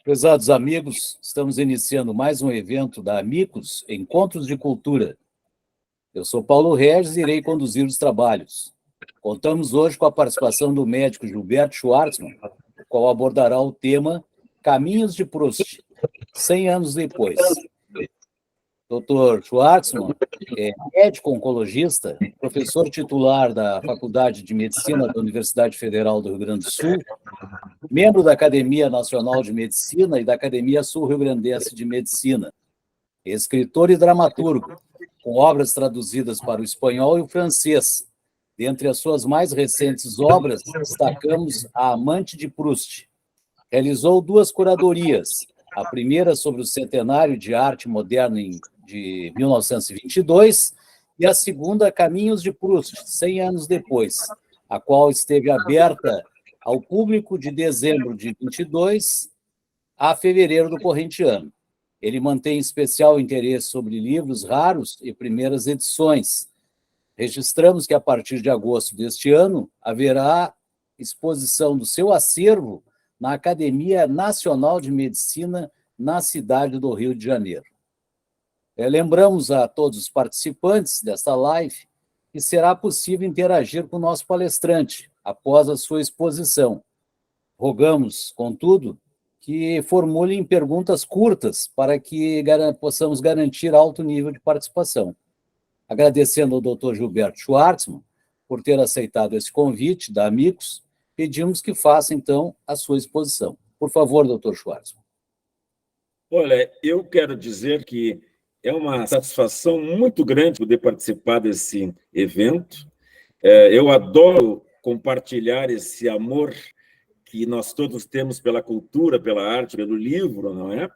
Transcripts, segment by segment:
Prezados amigos, estamos iniciando mais um evento da Amicus, Encontros de Cultura. Eu sou Paulo Regis e irei conduzir os trabalhos. Contamos hoje com a participação do médico Gilberto Schwartzman, o qual abordará o tema Caminhos de Proust, 100 anos depois. Dr. Schwartzman é médico oncologista, professor titular da Faculdade de Medicina da Universidade Federal do Rio Grande do Sul, membro da Academia Nacional de Medicina e da Academia Sul-Rio-Grandense de Medicina, escritor e dramaturgo, com obras traduzidas para o espanhol e o francês. Dentre as suas mais recentes obras, destacamos A Amante de Proust. Realizou 2 curadorias, a primeira sobre o centenário de arte moderna de 1922 e a segunda, Caminhos de Proust, 100 anos depois, a qual esteve aberta ao público de dezembro de 22 a fevereiro do corrente ano. Ele mantém especial interesse sobre livros raros e primeiras edições. Registramos que, a partir de agosto deste ano, haverá exposição do seu acervo na Academia Nacional de Medicina, na cidade do Rio de Janeiro. Lembramos a todos os participantes desta live que será possível interagir com o nosso palestrante após a sua exposição. Rogamos, contudo, que formulem perguntas curtas para que possamos garantir alto nível de participação. Agradecendo ao Dr. Gilberto Schwartzman por ter aceitado esse convite da Amicus, pedimos que faça, então, a sua exposição. Por favor, Dr. Schwartzman. Olha, eu quero dizer que é uma satisfação muito grande poder participar desse evento. Eu adoro compartilhar esse amor que nós todos temos pela cultura, pela arte, pelo livro, não é?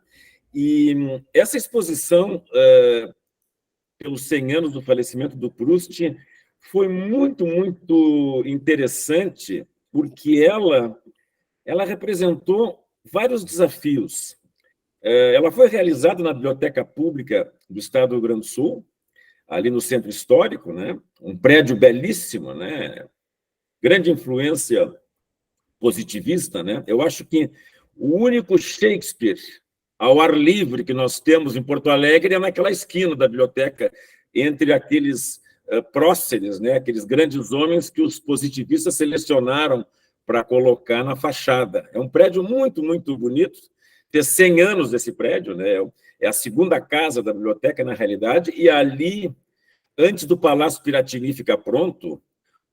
E essa exposição, pelos 100 anos do falecimento do Proust, foi muito, muito interessante, porque ela representou vários desafios. Ela foi realizada na Biblioteca Pública do Estado do Rio Grande do Sul, ali no Centro Histórico, né? Um prédio belíssimo, né? Grande influência positivista, né? Eu acho que o único Shakespeare ao ar livre que nós temos em Porto Alegre é naquela esquina da biblioteca, entre aqueles próceres, né? Aqueles grandes homens que os positivistas selecionaram para colocar na fachada. É um prédio muito, muito bonito. Tem 100 anos desse prédio, né? É a segunda casa da biblioteca, na realidade, e ali, antes do Palácio Piratini ficar pronto,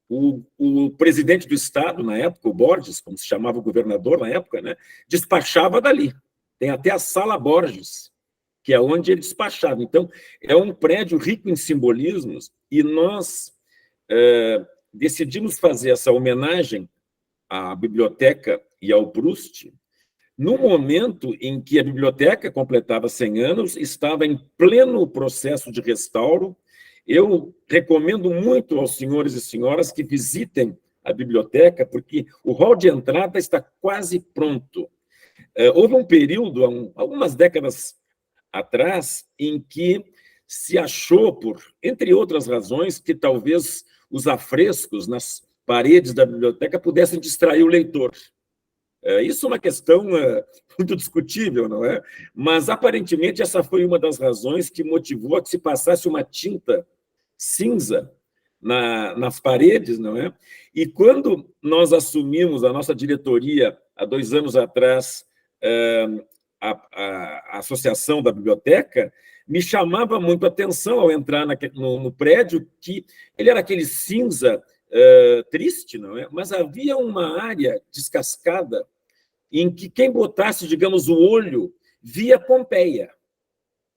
o presidente do Estado, na época, o Borges, como se chamava o governador na época, né, despachava dali. Tem até a Sala Borges, que é onde ele despachava. Então, é um prédio rico em simbolismos, e nós decidimos fazer essa homenagem à biblioteca e ao Proust no momento em que a biblioteca completava 100 anos, estava em pleno processo de restauro. Eu recomendo muito aos senhores e senhoras que visitem a biblioteca, porque o hall de entrada está quase pronto. Houve um período, algumas décadas atrás, em que se achou, entre outras razões, que talvez os afrescos nas paredes da biblioteca pudessem distrair o leitor. Isso é uma questão muito discutível, não é? Mas, aparentemente, essa foi uma das razões que motivou a que se passasse uma tinta cinza nas paredes, não é? E quando nós assumimos a nossa diretoria, há 2 anos atrás, a Associação da Biblioteca, me chamava muito a atenção ao entrar no prédio, que ele era aquele cinza triste, não é? Mas havia uma área descascada em que quem botasse, digamos, o olho, via Pompeia,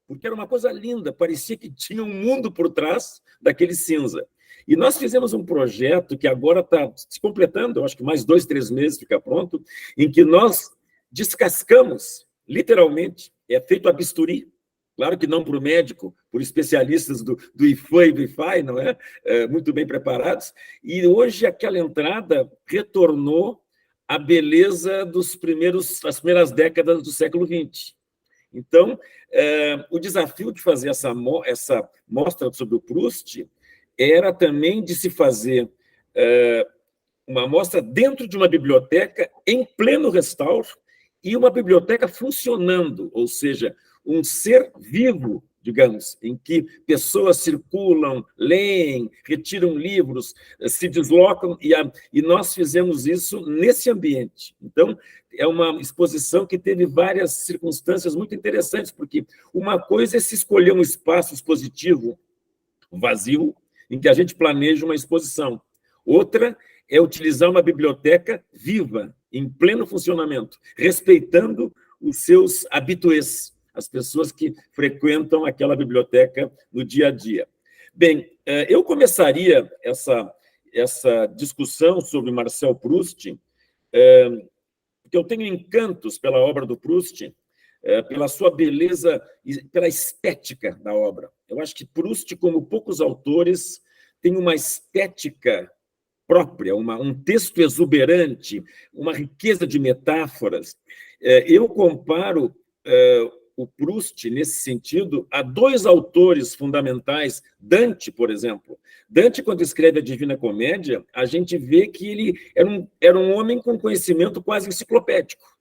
porque era uma coisa linda, parecia que tinha um mundo por trás daquele cinza. E nós fizemos um projeto que agora está se completando, eu acho que mais 2, 3 meses fica pronto, em que nós descascamos, literalmente, é feito a bisturi, claro que não para o médico, por especialistas do IFAM e do IFAI, não é? Muito bem preparados, e hoje aquela entrada retornou à beleza das primeiras décadas do século XX. Então, o desafio de fazer essa mostra sobre o Proust era também de se fazer uma mostra dentro de uma biblioteca em pleno restauro e uma biblioteca funcionando, ou seja, um ser vivo, digamos, em que pessoas circulam, leem, retiram livros, se deslocam, e nós fizemos isso nesse ambiente. Então, é uma exposição que teve várias circunstâncias muito interessantes, porque uma coisa é se escolher um espaço expositivo vazio, em que a gente planeja uma exposição. Outra é utilizar uma biblioteca viva, em pleno funcionamento, respeitando os seus habitués, as pessoas que frequentam aquela biblioteca no dia a dia. Bem, eu começaria essa discussão sobre Marcel Proust, porque eu tenho encantos pela obra do Proust, pela sua beleza e pela estética da obra. Eu acho que Proust, como poucos autores, tem uma estética própria, um texto exuberante, uma riqueza de metáforas. Eu comparo o Proust, nesse sentido, a dois autores fundamentais, Dante, por exemplo. Dante, quando escreve a Divina Comédia, a gente vê que ele era um homem com conhecimento quase enciclopédico,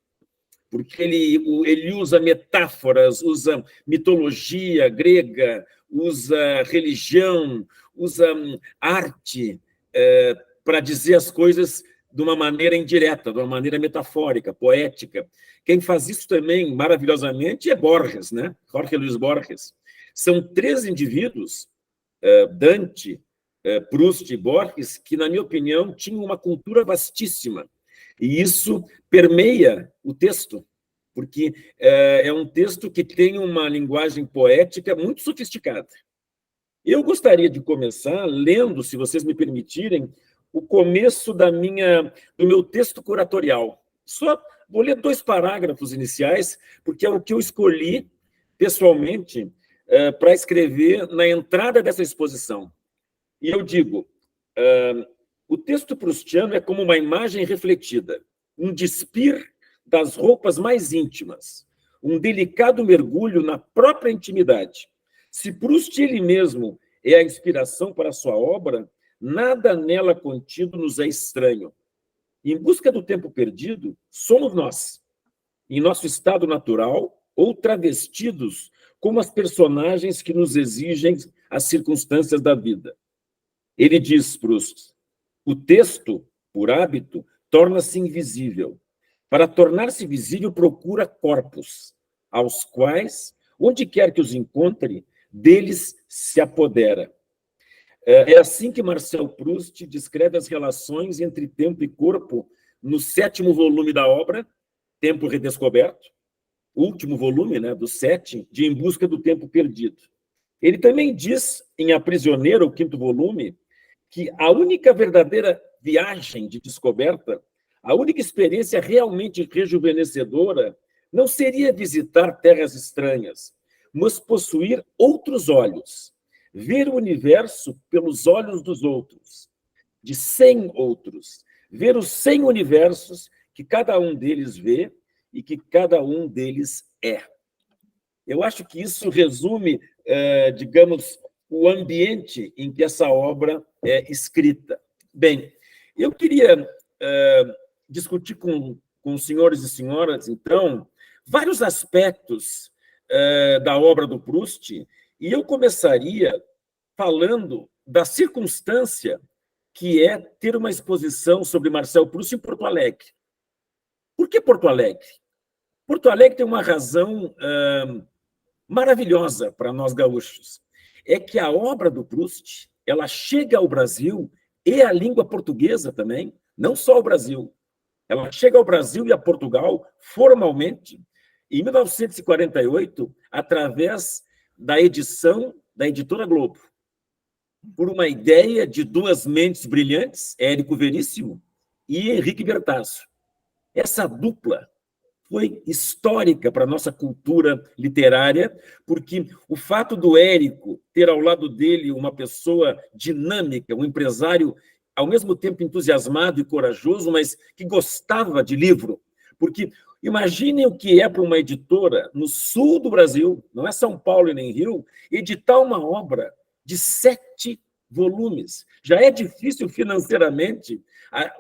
porque ele usa metáforas, usa mitologia grega, usa religião, usa arte, para dizer as coisas de uma maneira indireta, de uma maneira metafórica, poética. Quem faz isso também maravilhosamente é Borges, né? Jorge Luis Borges. São três indivíduos, Dante, Proust e Borges, que, na minha opinião, tinham uma cultura vastíssima. E isso permeia o texto, porque é um texto que tem uma linguagem poética muito sofisticada. Eu gostaria de começar lendo, se vocês me permitirem, o começo do meu texto curatorial. Só vou ler 2 parágrafos iniciais, porque é o que eu escolhi, pessoalmente, para escrever na entrada dessa exposição. E eu digo, o texto proustiano é como uma imagem refletida, um despir das roupas mais íntimas, um delicado mergulho na própria intimidade. Se Proust ele mesmo é a inspiração para a sua obra, nada nela contido nos é estranho. Em busca do tempo perdido, somos nós, em nosso estado natural ou travestidos como as personagens que nos exigem as circunstâncias da vida. Ele diz, Proust, o texto, por hábito, torna-se invisível. Para tornar-se visível, procura corpos, aos quais, onde quer que os encontre, deles se apodera. É assim que Marcel Proust descreve as relações entre tempo e corpo no 7º volume da obra, Tempo Redescoberto, último volume, né, do 7, de Em Busca do Tempo Perdido. Ele também diz, em A Prisioneira, o 5º volume, que a única verdadeira viagem de descoberta, a única experiência realmente rejuvenescedora, não seria visitar terras estranhas, mas possuir outros olhos, ver o universo pelos olhos dos outros, de 100 outros, ver os 100 universos que cada um deles vê e que cada um deles é. Eu acho que isso resume, digamos, o ambiente em que essa obra é escrita. Bem, eu queria discutir com os senhores e senhoras, então, vários aspectos da obra do Proust, e eu começaria falando da circunstância que é ter uma exposição sobre Marcel Proust em Porto Alegre. Por que Porto Alegre? Porto Alegre tem uma razão maravilhosa para nós gaúchos. É que a obra do Proust, ela chega ao Brasil e à língua portuguesa também, não só ao Brasil. Ela chega ao Brasil e a Portugal formalmente em 1948, através da edição da Editora Globo, por uma ideia de 2 mentes brilhantes, Érico Veríssimo e Henrique Bertasso. Essa dupla foi histórica para a nossa cultura literária, porque o fato do Érico ter ao lado dele uma pessoa dinâmica, um empresário ao mesmo tempo entusiasmado e corajoso, mas que gostava de livro, porque imaginem o que é para uma editora no sul do Brasil, não é São Paulo e nem Rio, editar uma obra de 7 volumes. Já é difícil financeiramente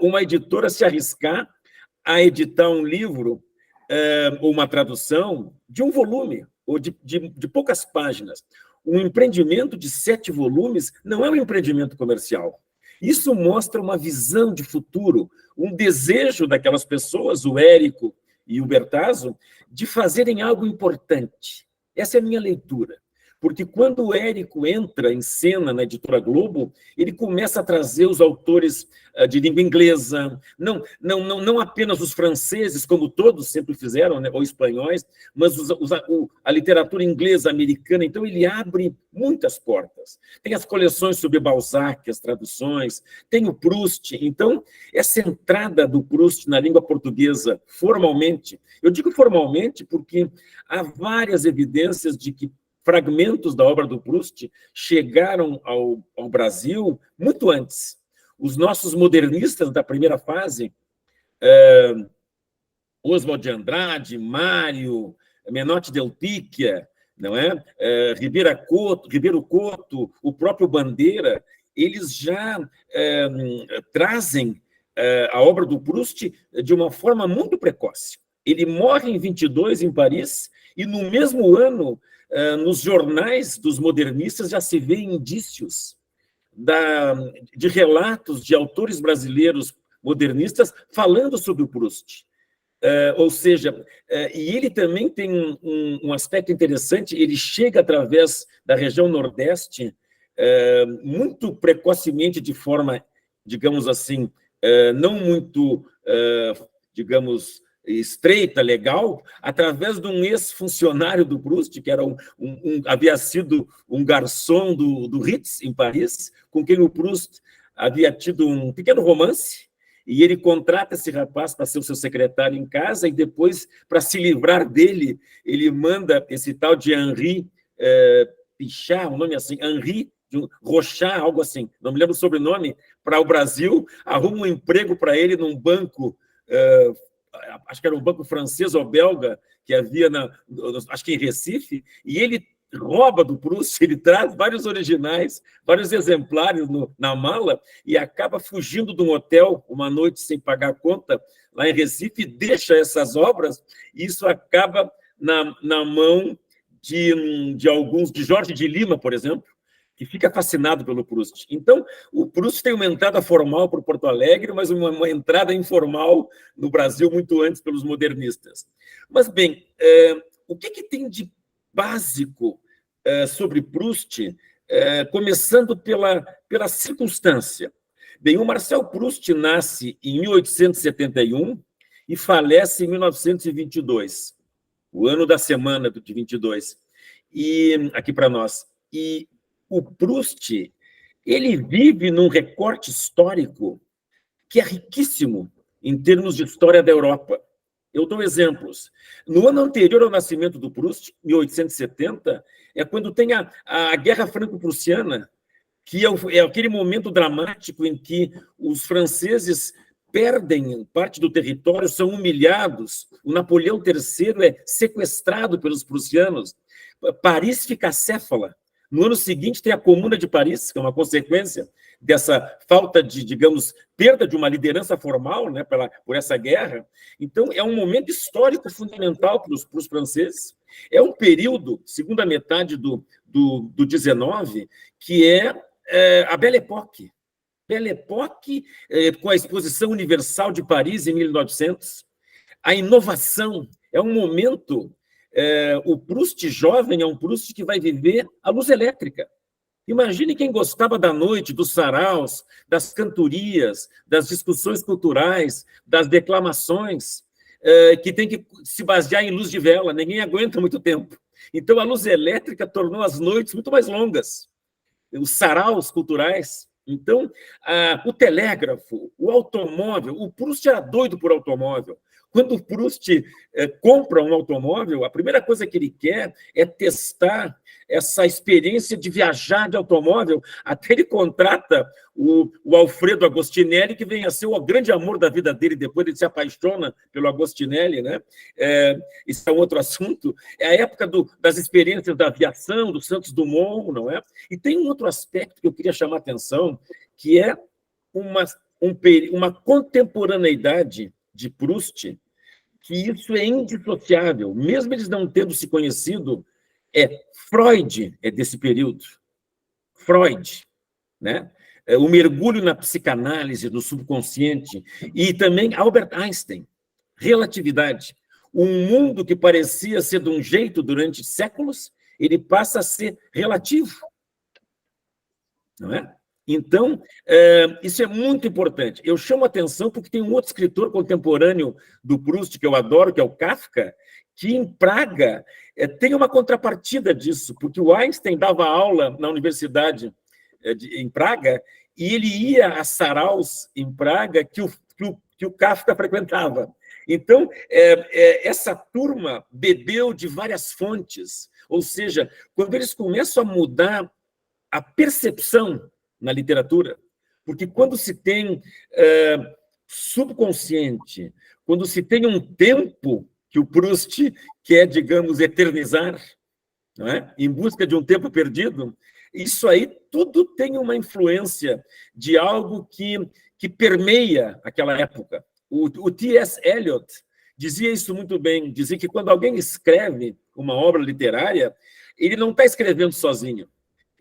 uma editora se arriscar a editar um livro ou uma tradução de um volume, ou de poucas páginas. Um empreendimento de 7 volumes não é um empreendimento comercial. Isso mostra uma visão de futuro, um desejo daquelas pessoas, o Érico e o Bertazzo, de fazerem algo importante. Essa é a minha leitura. Porque quando o Érico entra em cena na Editora Globo, ele começa a trazer os autores de língua inglesa, não apenas os franceses, como todos sempre fizeram, né, ou espanhóis, mas a literatura inglesa, americana. Então, ele abre muitas portas. Tem as coleções sobre Balzac, as traduções, tem o Proust. Então, essa entrada do Proust na língua portuguesa, formalmente, eu digo formalmente porque há várias evidências de que fragmentos da obra do Proust chegaram ao Brasil muito antes. Os nossos modernistas da primeira fase, Oswald de Andrade, Mário, Menotti del Picchia, não é? Ribeiro Couto, o próprio Bandeira, eles já trazem a obra do Proust de uma forma muito precoce. Ele morre em 22 em Paris e, no mesmo ano, nos jornais dos modernistas já se vê indícios de relatos de autores brasileiros modernistas falando sobre o Proust. Ou seja, e ele também tem um aspecto interessante, ele chega através da região Nordeste muito precocemente, de forma, digamos assim, não muito, digamos, estreita, legal, através de um ex-funcionário do Proust, que era havia sido um garçom do Ritz, em Paris, com quem o Proust havia tido um pequeno romance, e ele contrata esse rapaz para ser o seu secretário em casa, e depois, para se livrar dele, ele manda esse tal de Henri Pichard, um nome assim, Henri Rochard, algo assim, não me lembro o sobrenome, para o Brasil, arruma um emprego para ele num banco, acho que era um banco francês ou belga, que havia, acho que em Recife, e ele rouba do Proust, ele traz vários originais, vários exemplares na mala, e acaba fugindo de um hotel uma noite sem pagar a conta, lá em Recife, deixa essas obras, e isso acaba na mão de alguns, de Jorge de Lima, por exemplo, que fica fascinado pelo Proust. Então, o Proust tem uma entrada formal para Porto Alegre, mas uma entrada informal no Brasil muito antes pelos modernistas. Mas, bem, o que tem de básico sobre Proust, começando pela circunstância? Bem, o Marcel Proust nasce em 1871 e falece em 1922, o ano da semana de 22, e aqui para nós. E o Proust, ele vive num recorte histórico que é riquíssimo em termos de história da Europa. Eu dou exemplos. No ano anterior ao nascimento do Proust, 1870, é quando tem a Guerra Franco-Prussiana, que é aquele momento dramático em que os franceses perdem parte do território, são humilhados, o Napoleão III é sequestrado pelos prussianos, Paris fica acéfala. No ano seguinte, tem a Comuna de Paris, que é uma consequência dessa falta de, digamos, perda de uma liderança formal, né, por essa guerra. Então, é um momento histórico fundamental para os franceses. É um período, segunda metade do 19, que é a Belle Époque. Belle Époque, com a Exposição Universal de Paris, em 1900. A inovação é um momento... o Proust jovem é um Proust que vai viver a luz elétrica. Imagine quem gostava da noite, dos saraus, das cantorias, das discussões culturais, das declamações, que tem que se basear em luz de vela, ninguém aguenta muito tempo. Então, a luz elétrica tornou as noites muito mais longas, os saraus culturais. Então, o telégrafo, o automóvel, o Proust era doido por automóvel. Quando o Proust compra um automóvel, a primeira coisa que ele quer é testar essa experiência de viajar de automóvel, até ele contrata o Alfredo Agostinelli, que vem a ser o grande amor da vida dele, depois ele se apaixona pelo Agostinelli, né? Isso é um outro assunto. É a época das experiências da aviação, do Santos Dumont, não é? E tem um outro aspecto que eu queria chamar a atenção, que é uma contemporaneidade de Proust que isso é indissociável, mesmo eles não tendo se conhecido. Freud é desse período. Freud, né? O mergulho na psicanálise do subconsciente, e também Albert Einstein, relatividade. Um mundo que parecia ser de um jeito durante séculos, ele passa a ser relativo. Não é? Então, isso é muito importante. Eu chamo a atenção porque tem um outro escritor contemporâneo do Proust, que eu adoro, que é o Kafka, que em Praga tem uma contrapartida disso, porque o Einstein dava aula na universidade em Praga, e ele ia a saraus em Praga que o Kafka frequentava. Então, essa turma bebeu de várias fontes, ou seja, quando eles começam a mudar a percepção na literatura, porque quando se tem subconsciente, quando se tem um tempo que o Proust quer, digamos, eternizar, não é? Em busca de um tempo perdido, isso aí tudo tem uma influência de algo que permeia aquela época. O T.S. Eliot dizia isso muito bem, dizia que quando alguém escreve uma obra literária, ele não está escrevendo sozinho,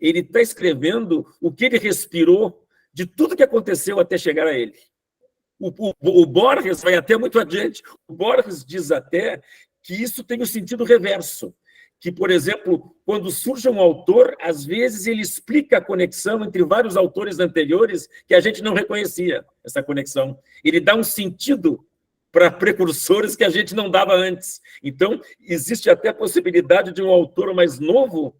ele está escrevendo o que ele respirou de tudo que aconteceu até chegar a ele. O Borges vai até muito adiante. O Borges diz até que isso tem o sentido reverso, que, por exemplo, quando surge um autor, às vezes ele explica a conexão entre vários autores anteriores que a gente não reconhecia, essa conexão. Ele dá um sentido para precursores que a gente não dava antes. Então, existe até a possibilidade de um autor mais novo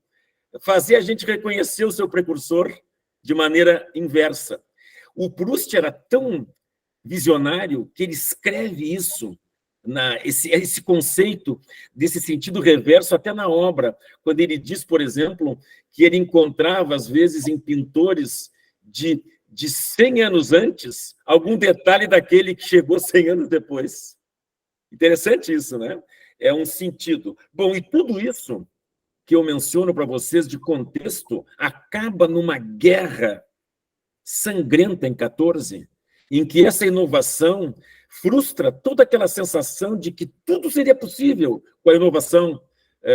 fazer a gente reconhecer o seu precursor de maneira inversa. O Proust era tão visionário que ele escreve isso, esse conceito desse sentido reverso até na obra, quando ele diz, por exemplo, que ele encontrava, às vezes, em pintores de 100 anos antes, algum detalhe daquele que chegou 100 anos depois. Interessante isso, né? É um sentido. Bom, e tudo isso que eu menciono para vocês de contexto acaba numa guerra sangrenta em 14, em que essa inovação frustra toda aquela sensação de que tudo seria possível com a inovação,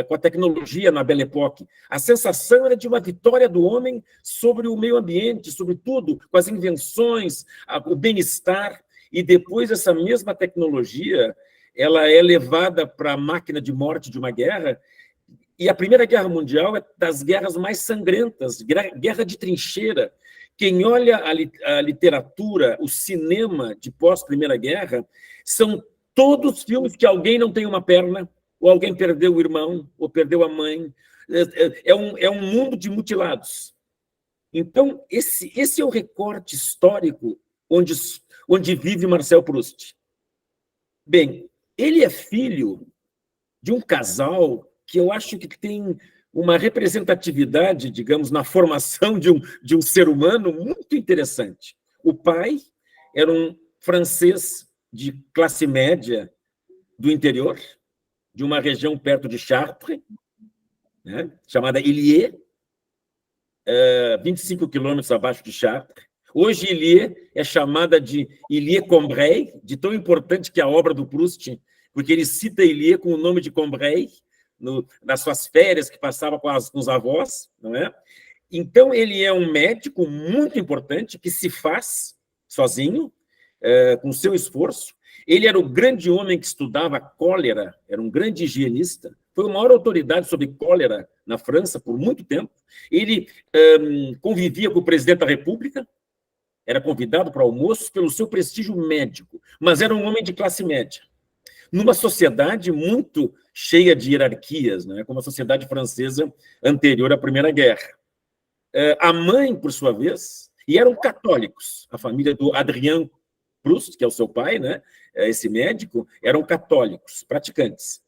com a tecnologia na Belle Époque. A sensação era de uma vitória do homem sobre o meio ambiente, sobre tudo, com as invenções, o bem-estar, e depois essa mesma tecnologia ela é levada para a máquina de morte de uma guerra. E a Primeira Guerra Mundial é das guerras mais sangrentas, guerra de trincheira. Quem olha a literatura, o cinema de pós-Primeira Guerra, são todos filmes que alguém não tem uma perna, ou alguém perdeu o irmão, ou perdeu a mãe. É um mundo de mutilados. Então, esse é o recorte histórico onde vive Marcel Proust. Bem, ele é filho de um casal que eu acho que tem uma representatividade, digamos, na formação de um ser humano muito interessante. O pai era um francês de classe média do interior, de uma região perto de Chartres, né, chamada Illiers, 25 quilômetros abaixo de Chartres. Hoje, Illiers é chamada de Illiers-Combray, de tão importante que é a obra do Proust, porque ele cita Illiers com o nome de Combray, nas suas férias que passava com os avós, não é? Então, ele é um médico muito importante que se faz sozinho, com seu esforço. Ele era o grande homem que estudava cólera, era um grande higienista, foi a maior autoridade sobre cólera na França por muito tempo. Ele convivia com o presidente da República, era convidado para almoços pelo seu prestígio médico, mas era um homem de classe média. Numa sociedade muito cheia de hierarquias, né, como a sociedade francesa anterior à Primeira Guerra. A mãe, por sua vez, e eram católicos, a família do Adrien Proust, que é o seu pai, né, esse médico, eram católicos, praticantes.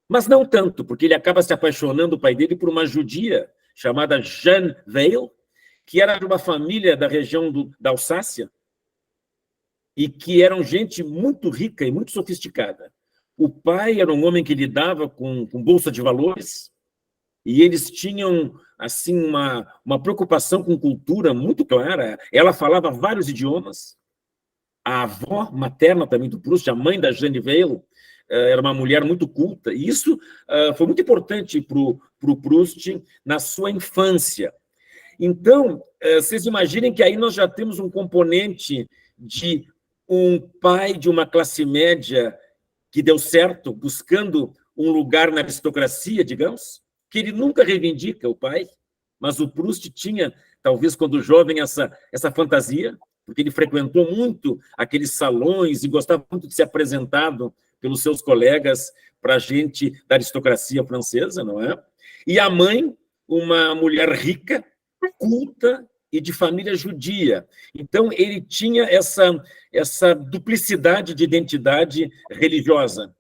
Mas não tanto, porque ele acaba se apaixonando, o pai dele, por uma judia chamada Jeanne Weil, que era de uma família da região da Alsácia, e que eram gente muito rica e muito sofisticada. O pai era um homem que lidava com bolsa de valores, e eles tinham assim uma preocupação com cultura muito clara. Ela falava vários idiomas. A avó materna também do Proust, a mãe da Jeanne Weil, era uma mulher muito culta, e isso foi muito importante para o Proust na sua infância. Então, vocês imaginem que aí nós já temos um componente de um pai de uma classe média que deu certo, buscando um lugar na aristocracia, digamos, que ele nunca reivindica o pai, mas o Proust tinha, talvez quando jovem, essa fantasia, porque ele frequentou muito aqueles salões e gostava muito de ser apresentado pelos seus colegas para a gente da aristocracia francesa, não é? E a mãe, uma mulher rica, culta e de família judia. Então, ele tinha essa duplicidade de identidade religiosa.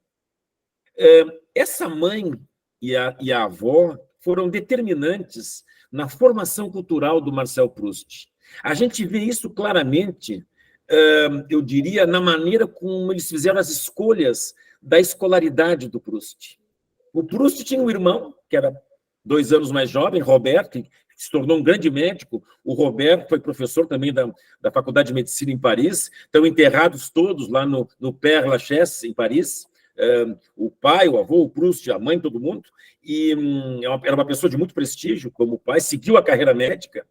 Essa mãe e a avó foram determinantes na formação cultural do Marcel Proust. A gente vê isso claramente, eu diria, na maneira como eles fizeram as escolhas da escolaridade do Proust. O Proust tinha um irmão, que era 2 anos mais jovem, Robert, que se tornou um grande médico. O Robert foi professor também da Faculdade de Medicina em Paris, estão enterrados todos lá no Père Lachaise, em Paris. O pai, o avô, o Proust, a mãe, todo mundo. E era uma pessoa de muito prestígio como pai, seguiu a carreira médica.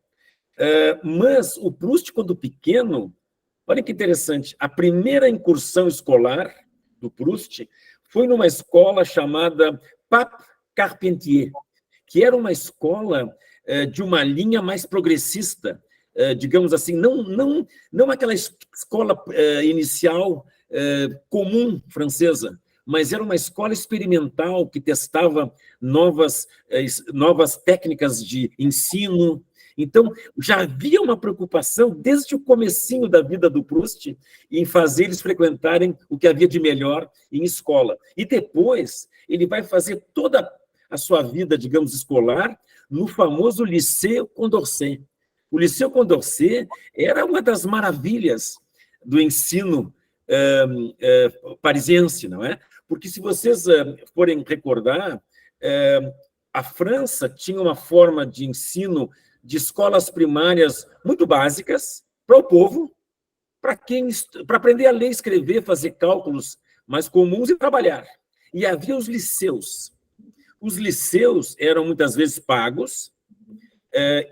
Mas o Proust, quando pequeno, olha que interessante, a primeira incursão escolar do Proust foi numa escola chamada Pape Carpentier, que era uma escola de uma linha mais progressista, digamos assim, não aquela escola inicial comum francesa, mas era uma escola experimental que testava novas técnicas de ensino. Então, já havia uma preocupação desde o comecinho da vida do Proust em fazer eles frequentarem o que havia de melhor em escola. E depois, ele vai fazer toda a sua vida, digamos, escolar no famoso Lycée Condorcet. O Lycée Condorcet era uma das maravilhas do ensino parisiense, não é? Porque, se vocês forem recordar, a França tinha uma forma de ensino de escolas primárias muito básicas para o povo, para aprender a ler, escrever, fazer cálculos mais comuns e trabalhar. E havia os liceus. Os liceus eram muitas vezes pagos,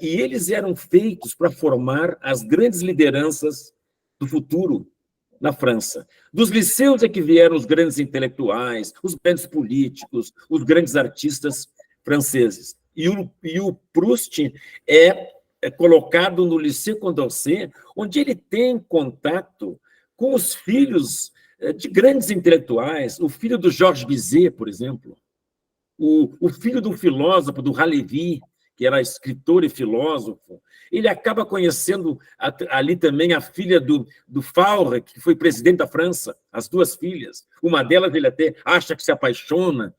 e eles eram feitos para formar as grandes lideranças do futuro na França. Dos liceus é que vieram os grandes intelectuais, os grandes políticos, os grandes artistas franceses. E o Proust é colocado no Lycée Condorcet, onde ele tem contato com os filhos de grandes intelectuais, o filho do Georges Bizet, por exemplo, o filho do filósofo, do Halévy, que era escritor e filósofo. Ele acaba conhecendo ali também a filha do Faure, que foi presidente da França, as 2 filhas. Uma delas ele até acha que se apaixona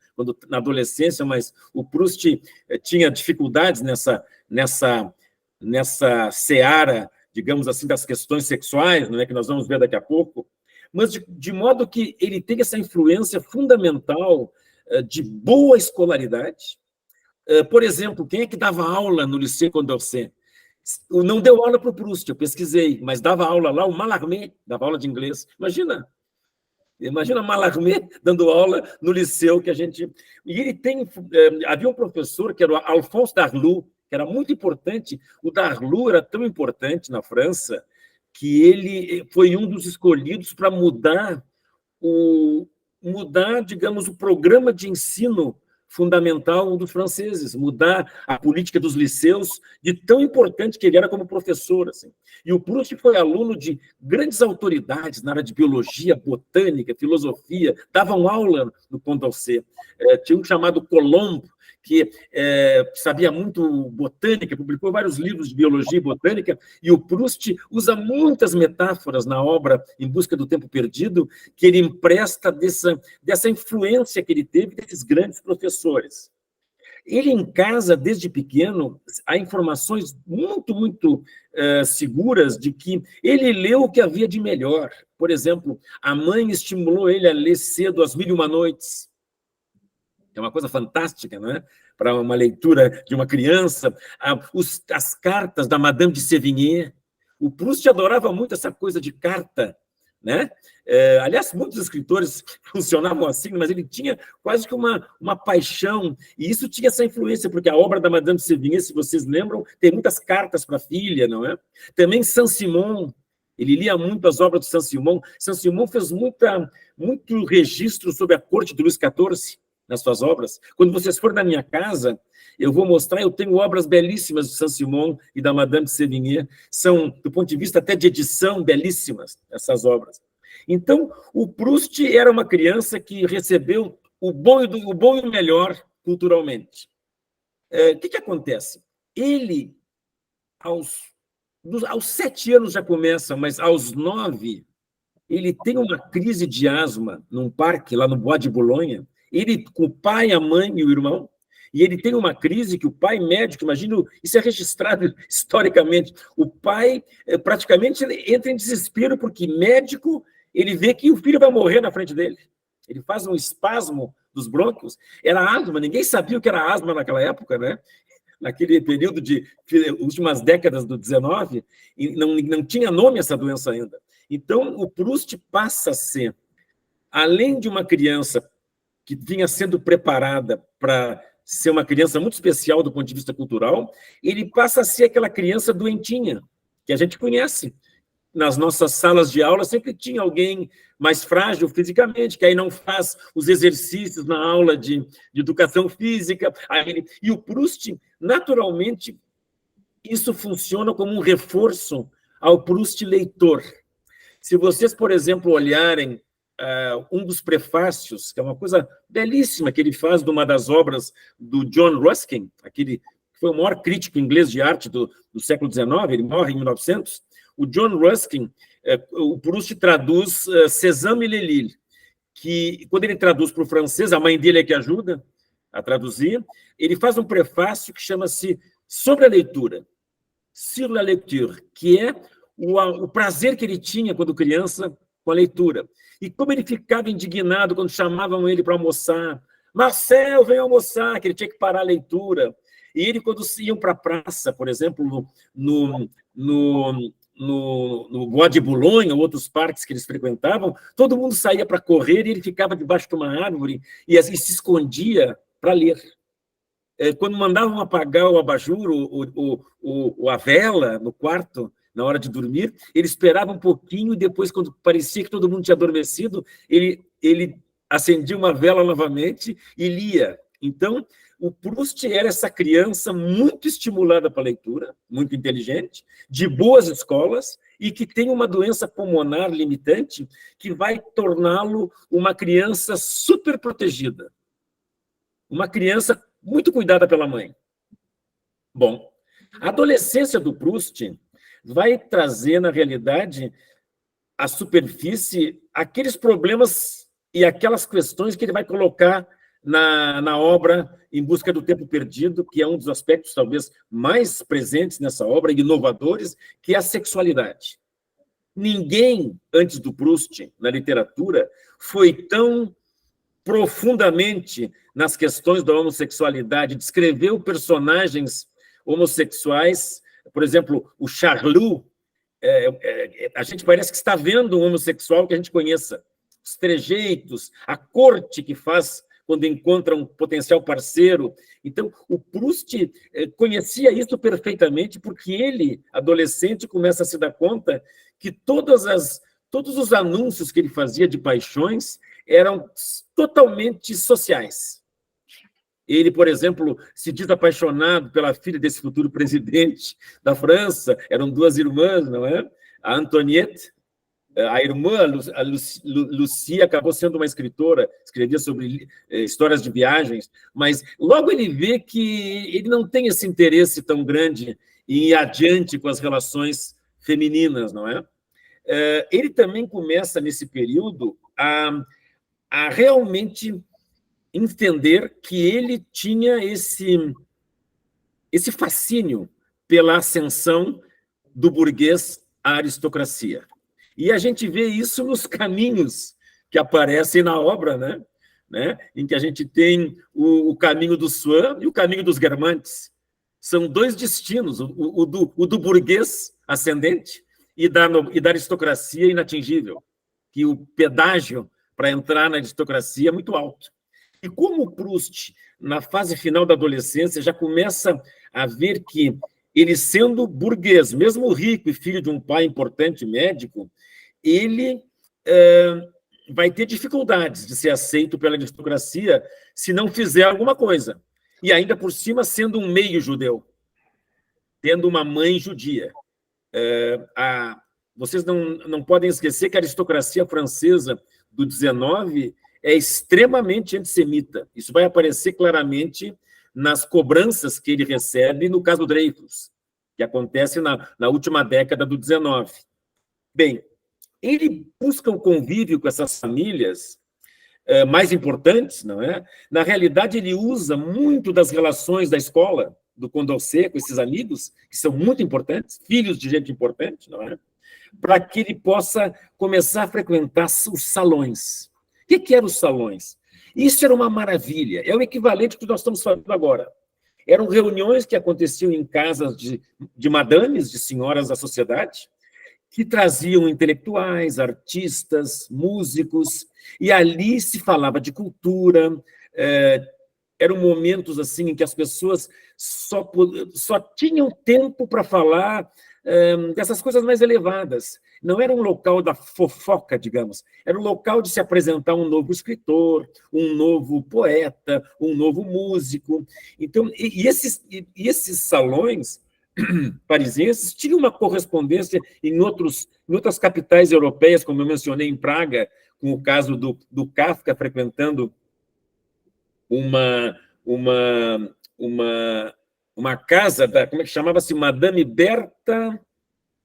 na adolescência, mas o Proust tinha dificuldades nessa seara, digamos assim, das questões sexuais, não é, que nós vamos ver daqui a pouco, mas de modo que ele tem essa influência fundamental de boa escolaridade. Por exemplo, quem é que dava aula no Lycée Condorcet? Não deu aula para o Proust, eu pesquisei, mas dava aula lá o Mallarmé, dava aula de inglês. Imagina Mallarmé dando aula no liceu que a gente... E ele havia um professor que era o Alphonse Darlou, que era muito importante. O Darlou era tão importante na França que ele foi um dos escolhidos para mudar, digamos, o programa de ensino fundamental dos franceses, mudar a política dos liceus, de tão importante que ele era como professor. Assim. E o Proust foi aluno de grandes autoridades na área de biologia, botânica, filosofia, davam aula no Condorcet. Tinha um chamado Colombo, que sabia muito botânica, publicou vários livros de biologia e botânica, e o Proust usa muitas metáforas na obra Em Busca do Tempo Perdido, que ele empresta dessa influência que ele teve desses grandes professores. Ele, em casa, desde pequeno, há informações muito, muito seguras de que ele leu o que havia de melhor. Por exemplo, a mãe estimulou ele a ler cedo As Mil e Uma Noites. É uma coisa fantástica, não é? Para uma leitura de uma criança. As cartas da Madame de Sévigné. O Proust adorava muito essa coisa de carta, né? Aliás, muitos escritores funcionavam assim, mas ele tinha quase que uma paixão, e isso tinha essa influência, porque a obra da Madame de Sévigné, se vocês lembram, tem muitas cartas para a filha, não é? Também Saint-Simon, ele lia muito as obras de Saint-Simon. Saint-Simon fez muito registro sobre a corte de Luís XIV nas suas obras. Quando vocês forem na minha casa, eu vou mostrar, eu tenho obras belíssimas de Saint-Simon e da Madame de Sévigné, são, do ponto de vista até de edição, belíssimas essas obras. Então, o Proust era uma criança que recebeu o bom e o melhor culturalmente. O que acontece? Ele, aos 7 anos já começa, mas aos 9, ele tem uma crise de asma num parque, lá no Bois de Boulogne, ele com o pai, a mãe e o irmão, e ele tem uma crise que o pai médico, imagina, isso é registrado historicamente, o pai praticamente entra em desespero, porque médico, ele vê que o filho vai morrer na frente dele. Ele faz um espasmo dos brônquios. Era asma, ninguém sabia o que era asma naquela época, né? Naquele período de últimas décadas do 19, não tinha nome essa doença ainda. Então, o Proust passa a ser, além de uma criança que vinha sendo preparada para ser uma criança muito especial do ponto de vista cultural, ele passa a ser aquela criança doentinha, que a gente conhece. Nas nossas salas de aula sempre tinha alguém mais frágil fisicamente, que aí não faz os exercícios na aula de educação física. E o Proust, naturalmente, isso funciona como um reforço ao Proust leitor. Se vocês, por exemplo, olharem um dos prefácios, que é uma coisa belíssima que ele faz de uma das obras do John Ruskin, aquele que foi o maior crítico inglês de arte do século XIX, ele morre em 1900, o John Ruskin, o Proust traduz Sésame et les Lilas, que, quando ele traduz para o francês, a mãe dele é que ajuda a traduzir, ele faz um prefácio que chama-se Sobre a Leitura, Sur la Lecture, que é o prazer que ele tinha quando criança com a leitura. E como ele ficava indignado quando chamavam ele para almoçar. Marcel, vem almoçar, que ele tinha que parar a leitura. E ele, quando iam para a praça, por exemplo, no Bois de Boulogne, ou outros parques que eles frequentavam, todo mundo saía para correr e ele ficava debaixo de uma árvore e se escondia para ler. Quando mandavam apagar o abajur, a vela no quarto, na hora de dormir, ele esperava um pouquinho e depois, quando parecia que todo mundo tinha adormecido, ele acendia uma vela novamente e lia. Então, o Proust era essa criança muito estimulada para a leitura, muito inteligente, de boas escolas, e que tem uma doença pulmonar limitante que vai torná-lo uma criança super protegida. Uma criança muito cuidada pela mãe. Bom, a adolescência do Proust vai trazer, na realidade, à superfície aqueles problemas e aquelas questões que ele vai colocar na obra Em Busca do Tempo Perdido, que é um dos aspectos talvez mais presentes nessa obra, inovadores, que é a sexualidade. Ninguém, antes do Proust, na literatura, foi tão profundamente nas questões da homossexualidade, descreveu personagens homossexuais, por exemplo, o Charlot, a gente parece que está vendo um homossexual que a gente conheça, os trejeitos, a corte que faz quando encontra um potencial parceiro. Então, o Proust conhecia isso perfeitamente, porque ele, adolescente, começa a se dar conta que todos os anúncios que ele fazia de paixões eram totalmente sociais. Ele, por exemplo, se diz apaixonado pela filha desse futuro presidente da França, eram duas irmãs, não é? A Antoniette, a irmã, a Lucia, acabou sendo uma escritora, escrevia sobre histórias de viagens, mas logo ele vê que ele não tem esse interesse tão grande em ir adiante com as relações femininas, não é? Ele também começa, nesse período, a realmente entender que ele tinha esse fascínio pela ascensão do burguês à aristocracia. E a gente vê isso nos caminhos que aparecem na obra, né? Em que a gente tem o caminho do Swann e o caminho dos Guermantes. São dois destinos, o do burguês ascendente e da aristocracia inatingível. que o pedágio para entrar na aristocracia é muito alto. E como o Proust, na fase final da adolescência, já começa a ver que ele, sendo burguês, mesmo rico e filho de um pai importante médico, ele vai ter dificuldades de ser aceito pela aristocracia se não fizer alguma coisa. E ainda por cima, sendo um meio judeu, tendo uma mãe judia. Vocês não podem esquecer que a aristocracia francesa do 19 é extremamente antissemita. Isso vai aparecer claramente nas cobranças que ele recebe no caso Dreyfus, que acontece na última década do 19. Bem, ele busca o convívio com essas famílias mais importantes, não é? Na realidade, ele usa muito das relações da escola, do Condorcet, com esses amigos, que são muito importantes, filhos de gente importante, não é? Para que ele possa começar a frequentar os salões. O que eram os salões? Isso era uma maravilha, é o equivalente ao que nós estamos falando agora. Eram reuniões que aconteciam em casas de madames, de senhoras da sociedade, que traziam intelectuais, artistas, músicos, e ali se falava de cultura. Eram momentos assim em que as pessoas só tinham tempo para falar dessas coisas mais elevadas. Não era um local da fofoca, digamos, era um local de se apresentar um novo escritor, um novo poeta, um novo músico. Então, esses salões parisienses tinham uma correspondência em outras capitais europeias, como eu mencionei em Praga, com o caso do Kafka frequentando uma casa como é que chamava-se? Madame Berta,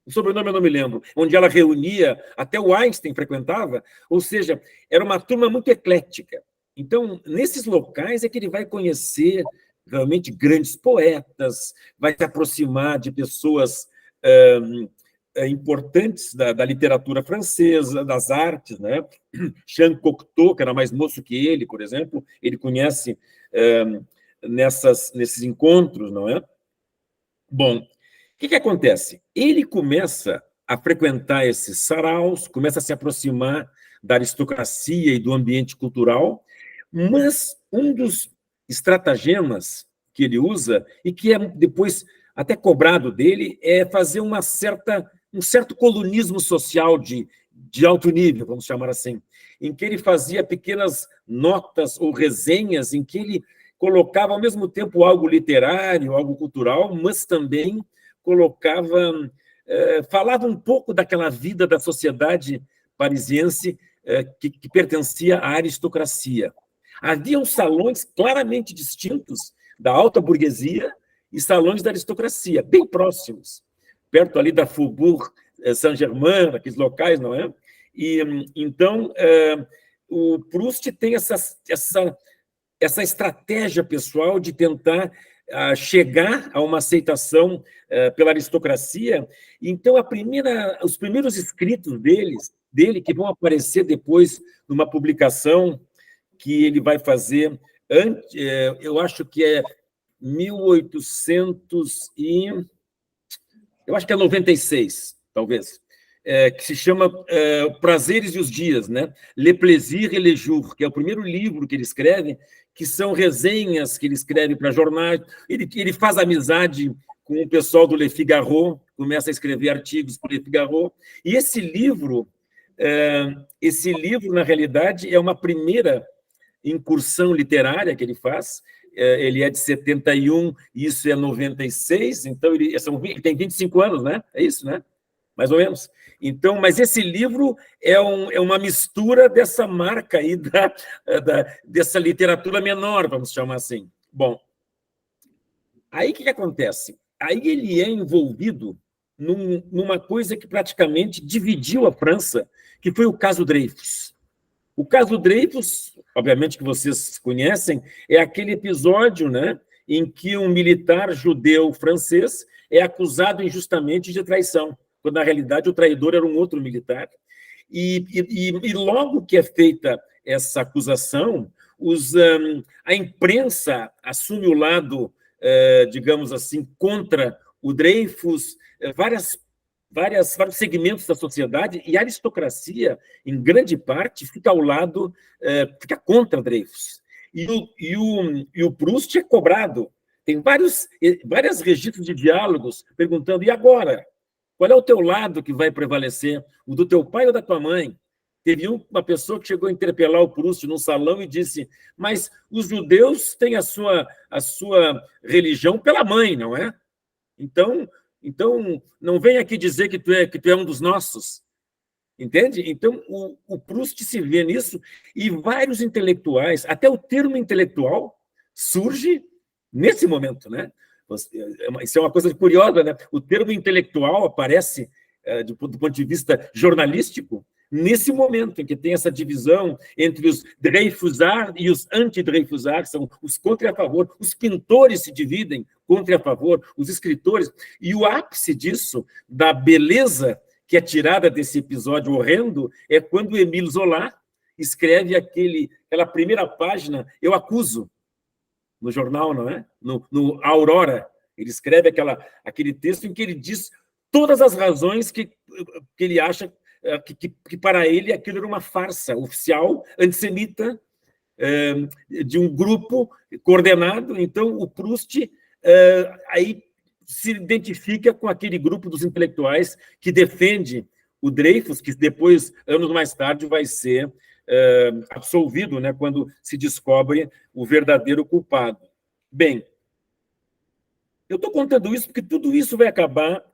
o sobrenome eu não me lembro, onde ela reunia, até o Einstein frequentava, ou seja, era uma turma muito eclética. Então, nesses locais é que ele vai conhecer realmente grandes poetas, vai se aproximar de pessoas importantes da literatura francesa, das artes, né? Jean Cocteau, que era mais moço que ele, por exemplo, ele conhece nesses encontros, não é? Bom, o que acontece? Ele começa a frequentar esses saraus, começa a se aproximar da aristocracia e do ambiente cultural, mas um dos estratagemas que ele usa, e que é depois até cobrado dele, é fazer um certo colunismo social de alto nível, vamos chamar assim, em que ele fazia pequenas notas ou resenhas, em que ele colocava ao mesmo tempo algo literário, algo cultural, mas também falava um pouco daquela vida da sociedade parisiense que pertencia à aristocracia. Havia salões claramente distintos da alta burguesia e salões da aristocracia, bem próximos, perto ali da Faubourg Saint-Germain, aqueles locais, não é? E então o Proust tem essa estratégia pessoal de tentar chegar a uma aceitação pela aristocracia. Então, os primeiros escritos dele, que vão aparecer depois numa publicação que ele vai fazer, eu acho que é 96, talvez, que se chama Prazeres e os Dias, né? Le Plaisir et les Jours, que é o primeiro livro que ele escreve, que são resenhas que ele escreve para jornais. Ele faz amizade com o pessoal do Le Figaro, começa a escrever artigos para o Le Figaro. E esse livro, na realidade, é uma primeira incursão literária que ele faz. Ele é de 71, isso é 96, então ele tem 25 anos, né? É isso, né? Mais ou menos. Então, mas esse livro é uma mistura dessa marca aí, dessa literatura menor, vamos chamar assim. Bom, aí o que acontece? Aí ele é envolvido numa coisa que praticamente dividiu a França, que foi o caso Dreyfus. O caso Dreyfus, obviamente que vocês conhecem, é aquele episódio, né, em que um militar judeu francês é acusado injustamente de traição, quando, na realidade, o traidor era um outro militar. E logo que é feita essa acusação, a imprensa assume o lado, digamos assim, contra o Dreyfus, várias vários segmentos da sociedade, e a aristocracia, em grande parte, fica ao lado, fica contra Dreyfus. E o Proust é cobrado. Tem vários registros de diálogos perguntando, e agora? Qual é o teu lado que vai prevalecer? O do teu pai ou da tua mãe? Teve uma pessoa que chegou a interpelar o Proust num salão e disse, mas os judeus têm a sua religião pela mãe, não é? Então, não vem aqui dizer que tu é um dos nossos. Entende? Então, o Proust se vê nisso, e vários intelectuais, até o termo intelectual surge nesse momento, né? Isso é uma coisa curiosa, né? O termo intelectual aparece, do ponto de vista jornalístico, nesse momento em que tem essa divisão entre os Dreyfusards e os anti-Dreyfusards, são os contra e a favor, os pintores se dividem contra e a favor, os escritores, e o ápice disso, da beleza que é tirada desse episódio horrendo, é quando o Émile Zola escreve aquela primeira página, Eu Acuso, no jornal, não é? No Aurora, ele escreve aquele texto em que ele diz todas as razões que ele acha que para ele aquilo era uma farsa oficial, antissemita, de um grupo coordenado. Então, o Proust aí se identifica com aquele grupo dos intelectuais que defende o Dreyfus, que depois, anos mais tarde, vai ser absolvido, né, quando se descobre o verdadeiro culpado. Bem, eu estou contando isso porque tudo isso vai acabar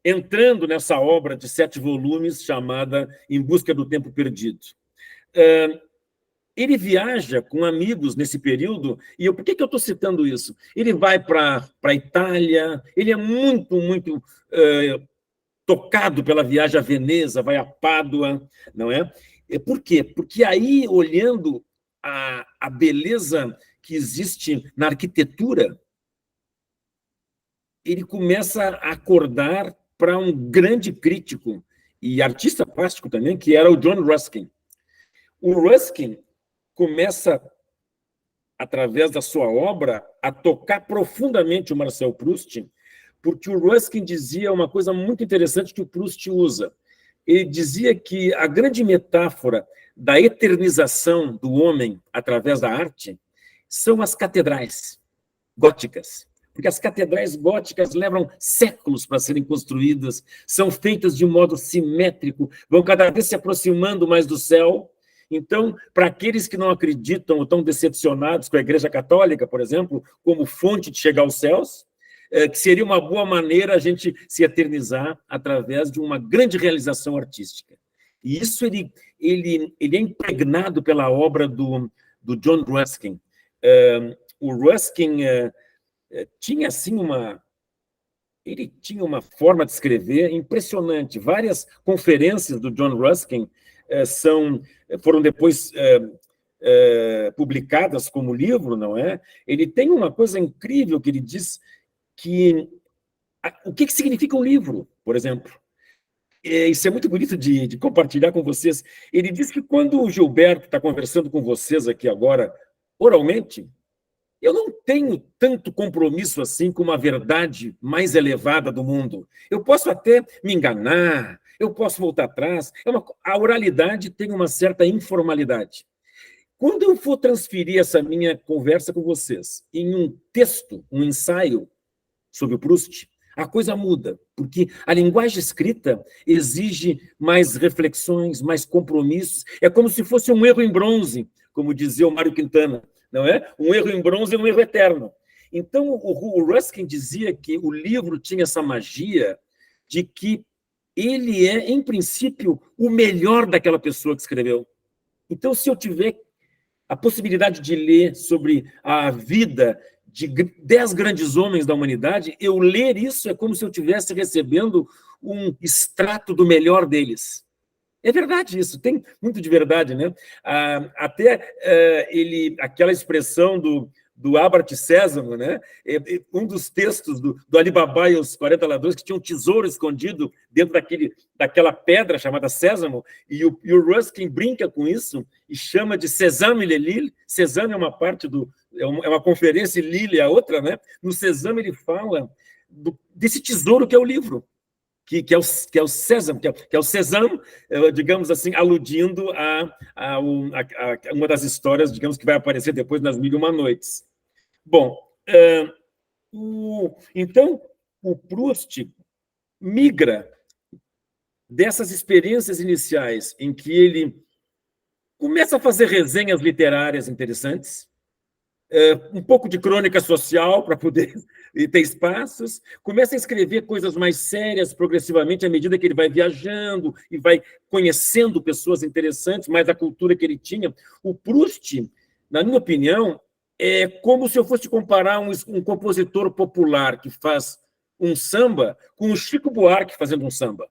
entrando nessa obra de 7 volumes chamada Em Busca do Tempo Perdido. Ele viaja com amigos nesse período, e por que eu estou citando isso? Ele vai para a Itália, ele é muito, muito tocado pela viagem a Veneza, vai a Pádua, não é? Por quê? Porque aí, olhando a beleza que existe na arquitetura, ele começa a acordar para um grande crítico e artista plástico também, que era o John Ruskin. O Ruskin começa, através da sua obra, a tocar profundamente o Marcel Proust, porque o Ruskin dizia uma coisa muito interessante que o Proust usa. Ele dizia que a grande metáfora da eternização do homem através da arte são as catedrais góticas. Porque as catedrais góticas levam séculos para serem construídas, são feitas de modo simétrico, vão cada vez se aproximando mais do céu. Então, para aqueles que não acreditam ou estão decepcionados com a Igreja Católica, por exemplo, como fonte de chegar aos céus, que seria uma boa maneira a gente se eternizar através de uma grande realização artística. E isso ele é impregnado pela obra do John Ruskin. O Ruskin tinha assim ele tinha uma forma de escrever impressionante. Várias conferências do John Ruskin foram depois publicadas como livro, não é? Ele tem uma coisa incrível que ele diz que o que significa um livro, por exemplo. Isso é muito bonito de compartilhar com vocês. Ele diz que quando o Gilberto está conversando com vocês aqui agora, oralmente, eu não tenho tanto compromisso assim com uma verdade mais elevada do mundo. Eu posso até me enganar, eu posso voltar atrás. A oralidade tem uma certa informalidade. Quando eu for transferir essa minha conversa com vocês em um texto, um ensaio sobre o Proust, a coisa muda, porque a linguagem escrita exige mais reflexões, mais compromissos. É como se fosse um erro em bronze, como dizia o Mário Quintana. Não é? Um erro em bronze e um erro eterno. Então, o Ruskin dizia que o livro tinha essa magia de que ele é, em princípio, o melhor daquela pessoa que escreveu. Então, se eu tiver a possibilidade de ler sobre a vida de 10 grandes homens da humanidade, eu ler isso é como se eu estivesse recebendo um extrato do melhor deles. É verdade isso, tem muito de verdade, né? Aquela expressão do Abbart Sésamo, né? Um dos textos do Alibaba e os 40 ladrões, que tinha um tesouro escondido dentro daquela pedra chamada Sésamo, e o Ruskin brinca com isso e chama de Sésame le Lille. Sésame é uma parte é uma conferência, e Lille é a outra, né? No Sésame ele fala desse tesouro que é o livro. que é o Sésamo, que é o Sésamo, digamos assim, aludindo a uma das histórias, digamos, que vai aparecer depois nas Mil e Uma Noites. Bom, então, o Proust migra dessas experiências iniciais em que ele começa a fazer resenhas literárias interessantes, um pouco de crônica social para poder ter espaços, começa a escrever coisas mais sérias progressivamente à medida que ele vai viajando e vai conhecendo pessoas interessantes, mais da cultura que ele tinha. O Proust, na minha opinião, é como se eu fosse comparar um compositor popular que faz um samba com o Chico Buarque fazendo um samba,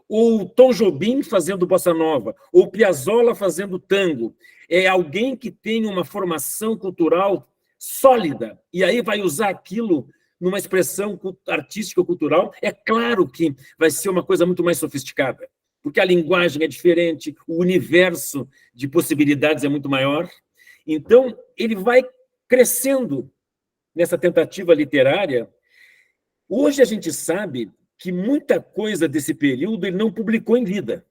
ou Tom Jobim fazendo bossa nova, ou Piazzolla fazendo tango. É alguém que tem uma formação cultural sólida, e aí vai usar aquilo numa expressão artística ou cultural. É claro que vai ser uma coisa muito mais sofisticada, porque a linguagem é diferente, o universo de possibilidades é muito maior. Então, ele vai crescendo nessa tentativa literária. Hoje a gente sabe que muita coisa desse período ele não publicou em vida.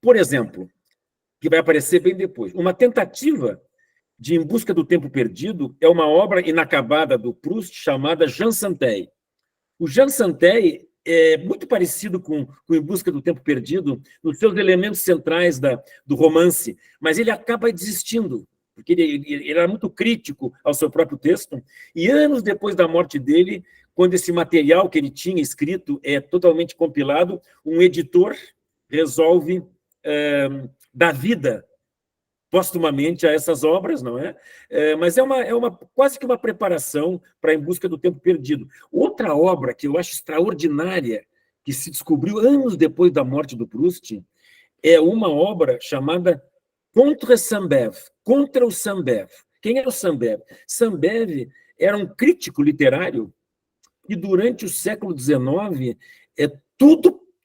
Por exemplo, que vai aparecer bem depois, uma tentativa de Em Busca do Tempo Perdido é uma obra inacabada do Proust chamada Jean Santeuil. O Jean Santeuil é muito parecido com Em Busca do Tempo Perdido nos seus elementos centrais do romance, mas ele acaba desistindo, porque ele era muito crítico ao seu próprio texto, e anos depois da morte dele, quando esse material que ele tinha escrito é totalmente compilado, um editor resolve dar vida postumamente a essas obras, não é? Mas é quase que uma preparação para Em Busca do Tempo Perdido. Outra obra que eu acho extraordinária, que se descobriu anos depois da morte do Proust, é uma obra chamada Contre Saint-Beuve, contra o Saint-Beuve. Quem era o Saint-Beuve? Saint-Beuve era um crítico literário e durante o século XIX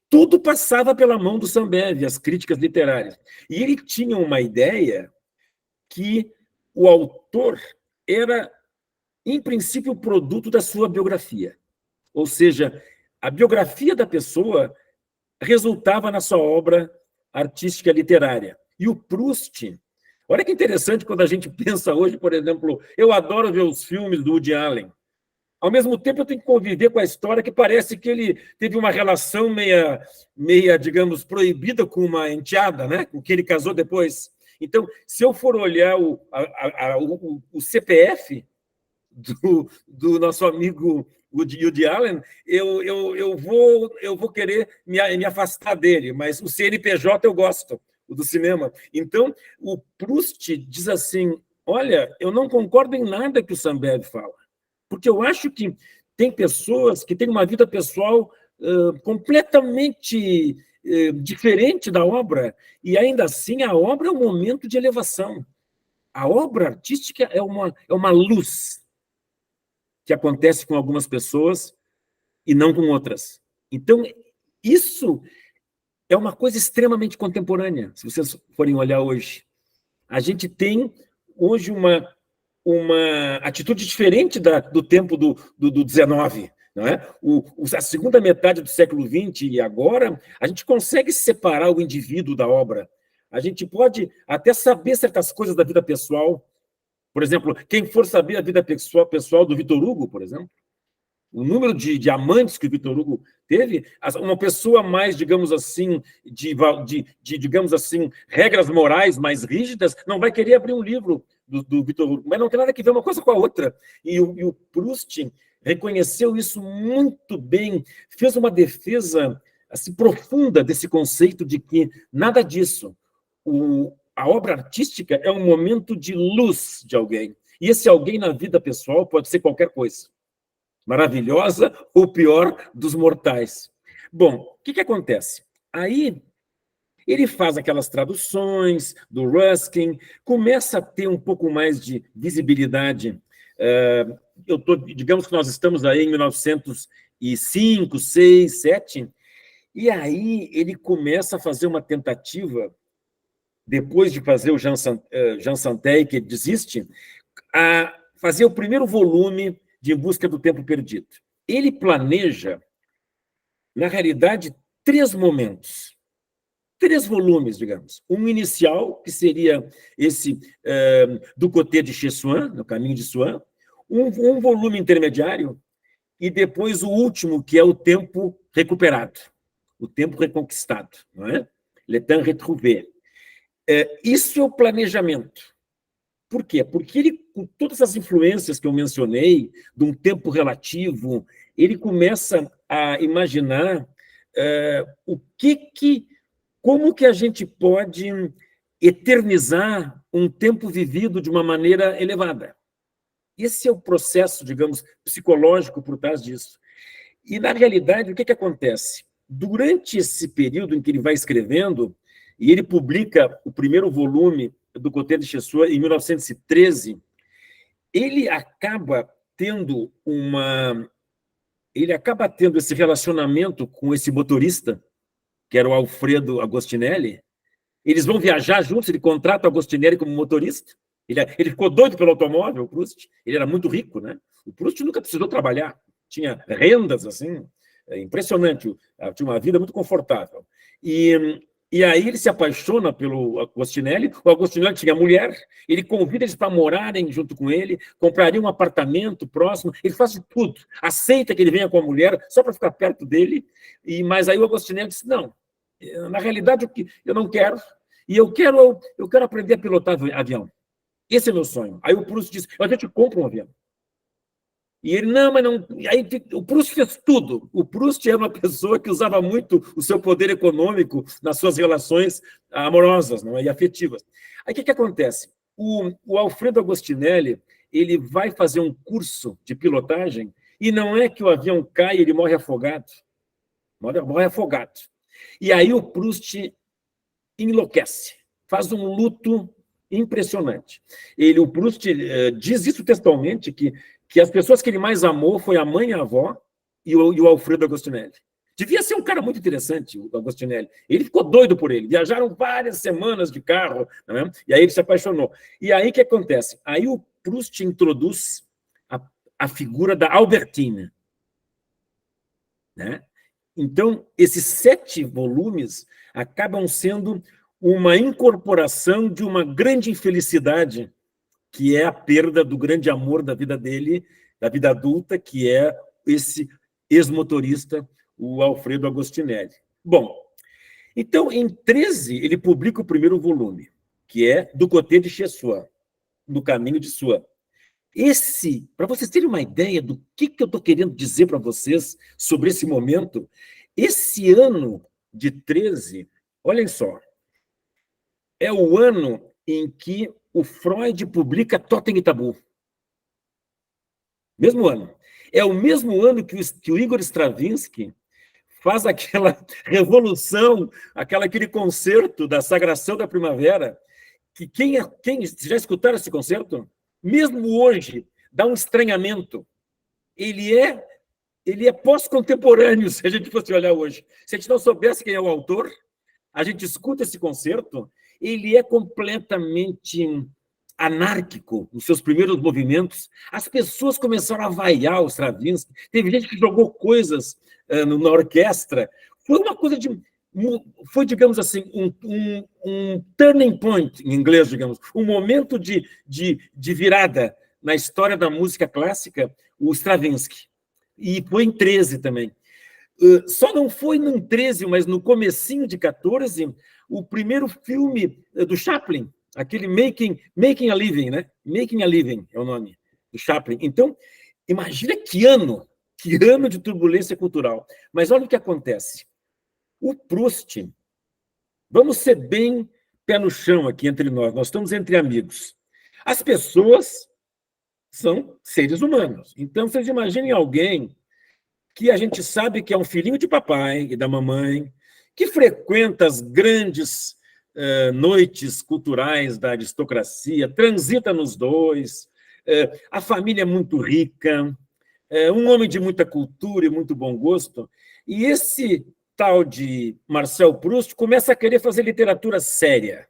tudo passava pela mão do Saint-Beuve, as críticas literárias. E ele tinha uma ideia que o autor era, em princípio, o produto da sua biografia. Ou seja, a biografia da pessoa resultava na sua obra artística literária. E o Proust, olha que interessante quando a gente pensa hoje, por exemplo, eu adoro ver os filmes do Woody Allen. Ao mesmo tempo, eu tenho que conviver com a história que parece que ele teve uma relação meia, digamos, proibida com uma enteada, né? Com quem ele casou depois. Então, se eu for olhar o CPF do nosso amigo Woody Allen, eu vou querer me afastar dele, mas o CNPJ eu gosto, o do cinema. Então, o Proust diz assim, olha, eu não concordo em nada que o Saint-Beuve fala, porque eu acho que tem pessoas que têm uma vida pessoal completamente diferente da obra, e ainda assim a obra é um momento de elevação. A obra artística é uma luz que acontece com algumas pessoas e não com outras. Então, isso é uma coisa extremamente contemporânea, se vocês forem olhar hoje. A gente tem hoje uma atitude diferente do tempo do XIX, não é? A segunda metade do século XX e agora, a gente consegue separar o indivíduo da obra. A gente pode até saber certas coisas da vida pessoal. Por exemplo, quem for saber a vida pessoal do Victor Hugo, por exemplo, o número de amantes que o Victor Hugo teve, uma pessoa mais, digamos assim, digamos assim, regras morais mais rígidas, não vai querer abrir um livro do Victor Hugo, mas não tem nada que ver uma coisa com a outra. E o Proust reconheceu isso muito bem, fez uma defesa assim, profunda desse conceito de que nada disso. A obra artística é um momento de luz de alguém. E esse alguém na vida pessoal pode ser qualquer coisa. Maravilhosa ou pior dos mortais. Bom, o que acontece? Aí ele faz aquelas traduções do Ruskin, começa a ter um pouco mais de visibilidade. Digamos que nós estamos aí em 1905, 6, 7, e aí ele começa a fazer uma tentativa, depois de fazer o Jean Santeuil, que desiste, a fazer o primeiro volume de Em Busca do Tempo Perdido. Ele planeja na realidade, 3 momentos. 3 volumes, digamos. Um inicial, que seria esse do Côté de Chessuan, no caminho de Suan, um volume intermediário, e depois o último, que é o tempo recuperado, o tempo reconquistado, não é? Le temps retrouvé. Isso é o planejamento. Por quê? Porque ele, com todas as influências que eu mencionei, de um tempo relativo, ele começa a imaginar como que a gente pode eternizar um tempo vivido de uma maneira elevada. Esse é o processo, digamos, psicológico por trás disso. E, na realidade, o que acontece? Durante esse período em que ele vai escrevendo, e ele publica o primeiro volume do Côté de Chessuan em 1913, ele acaba tendo esse relacionamento com esse motorista, que era o Alfredo Agostinelli. Eles vão viajar juntos, ele contrata o Agostinelli como motorista. Ele ficou doido pelo automóvel, o Proust. Ele era muito rico, né? O Proust nunca precisou trabalhar. Tinha rendas, assim, impressionante. Tinha uma vida muito confortável. E aí ele se apaixona pelo Agostinelli. O Agostinelli tinha mulher. Ele convida eles para morarem junto com ele, compraria um apartamento próximo. Ele faz de tudo. Aceita que ele venha com a mulher só para ficar perto dele. Mas aí o Agostinelli disse, não, na realidade eu não quero. E eu quero aprender a pilotar avião. Esse é meu sonho. Aí o Proust disse, a gente compra um avião. E ele, não, mas não... Aí o Proust fez tudo. O Proust era uma pessoa que usava muito o seu poder econômico nas suas relações amorosas, não é? E afetivas. Aí o que acontece? O Alfredo Agostinelli, ele vai fazer um curso de pilotagem e não é que o avião cai e ele morre afogado. Morre afogado. E aí o Proust enlouquece, faz um luto impressionante. O Proust diz isso textualmente, que as pessoas que ele mais amou foi a mãe e a avó e o Alfredo Agostinelli. Devia ser um cara muito interessante, o Agostinelli. Ele ficou doido por ele. Viajaram várias semanas de carro, não é? E aí ele se apaixonou. E aí o que acontece? Aí o Proust introduz a figura da Albertine, né? Então, esses 7 volumes acabam sendo uma incorporação de uma grande infelicidade, que é a perda do grande amor da vida dele, da vida adulta, que é esse ex-motorista, o Alfredo Agostinelli. Bom, então, em 13, ele publica o primeiro volume, que é do Côté de Chessuan, no caminho de Suan. Para vocês terem uma ideia do que eu estou querendo dizer para vocês sobre esse momento, esse ano de 13, olhem só, é o ano em que o Freud publica Totem e Tabu. Mesmo ano. É o mesmo ano que o Igor Stravinsky faz aquela revolução, aquele concerto da Sagração da Primavera, que quem já escutaram esse concerto? Mesmo hoje, dá um estranhamento. Ele é pós-contemporâneo, se a gente fosse olhar hoje. Se a gente não soubesse quem é o autor, a gente escuta esse concerto, ele é completamente anárquico nos seus primeiros movimentos. As pessoas começaram a vaiar o Stravinsky. Teve gente que jogou coisas na orquestra. Foi uma coisa foi, digamos assim, um turning point, em inglês, digamos, um momento de virada na história da música clássica, o Stravinsky. E foi em 13 também. Só não foi no 13, mas no comecinho de 14, o primeiro filme do Chaplin, aquele Making a Living, né? Making a Living é o nome do Chaplin. Então, imagina que ano de turbulência cultural. Mas olha o que acontece. O Proust, vamos ser bem pé no chão aqui entre nós estamos entre amigos. As pessoas são seres humanos. Então, vocês imaginem alguém que a gente sabe que é um filhinho de papai e da mamãe, que frequenta as grandes noites culturais da aristocracia, transita nos dois, a família é muito rica, um homem de muita cultura e muito bom gosto, e esse tal de Marcel Proust começa a querer fazer literatura séria.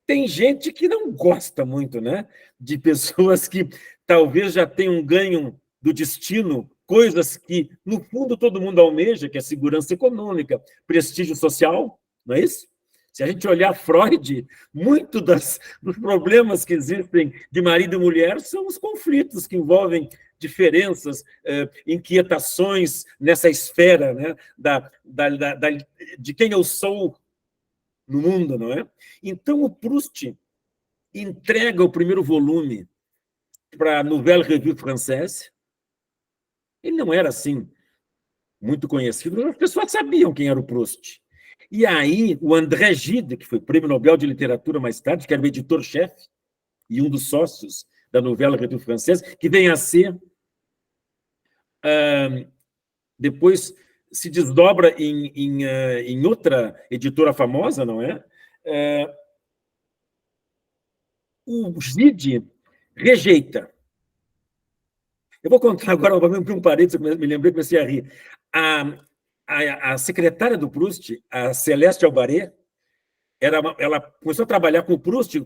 Tem gente que não gosta muito, né, de pessoas que talvez já tenham ganho do destino coisas que, no fundo, todo mundo almeja, que é segurança econômica, prestígio social, não é isso? Se a gente olhar Freud, muito dos problemas que existem de marido e mulher são os conflitos que envolvem diferenças, inquietações nessa esfera, né, de quem eu sou no mundo, não é? Então, o Proust entrega o primeiro volume para a Nouvelle Revue Française. Ele não era, assim, muito conhecido, mas as pessoas sabiam quem era o Proust. E aí, o André Gide, que foi prêmio Nobel de Literatura mais tarde, que era o editor-chefe e um dos sócios da Nouvelle Revue Française, que vem a ser, depois se desdobra em outra editora famosa, não é? O Gide rejeita. Eu vou contar agora, um parênteses, me lembrei, comecei a rir. A secretária do Proust, a Céleste Albaré, ela começou a trabalhar com o Proust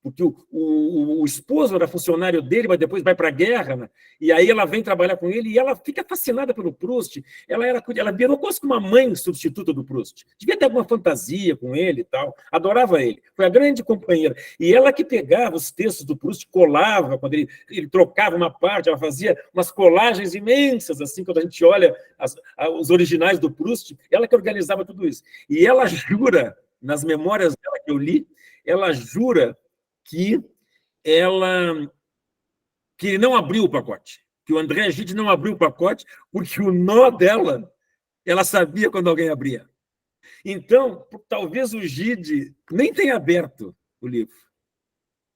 porque o esposo era funcionário dele, mas depois vai para a guerra, né? E aí ela vem trabalhar com ele e ela fica fascinada pelo Proust. Ela virou quase que uma mãe substituta do Proust. Devia ter alguma fantasia com ele e tal. Adorava ele. Foi a grande companheira. E ela que pegava os textos do Proust, colava, quando ele trocava uma parte, ela fazia umas colagens imensas, assim, quando a gente olha os originais do Proust, ela que organizava tudo isso. E ela jura, nas memórias dela que eu li, ela jura que ele não abriu o pacote, que o André Gide não abriu o pacote, porque o nó dela, ela sabia quando alguém abria. Então, talvez o Gide nem tenha aberto o livro,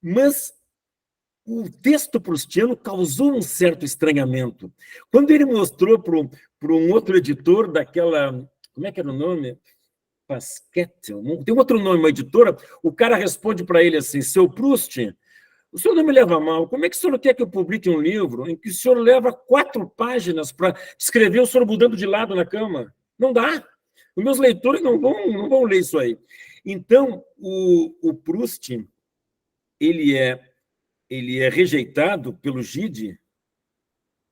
mas o texto proustiano causou um certo estranhamento. Quando ele mostrou para um outro editor daquela... Como é que era o nome? Pasquette, tem outro nome, uma editora, o cara responde para ele assim: seu Proust, o senhor não me leva a mal, como é que o senhor quer que eu publique um livro em que o senhor leva 4 páginas para escrever o senhor mudando de lado na cama? Não dá. Os meus leitores não vão ler isso aí. Então, o Proust, ele é rejeitado pelo Gide,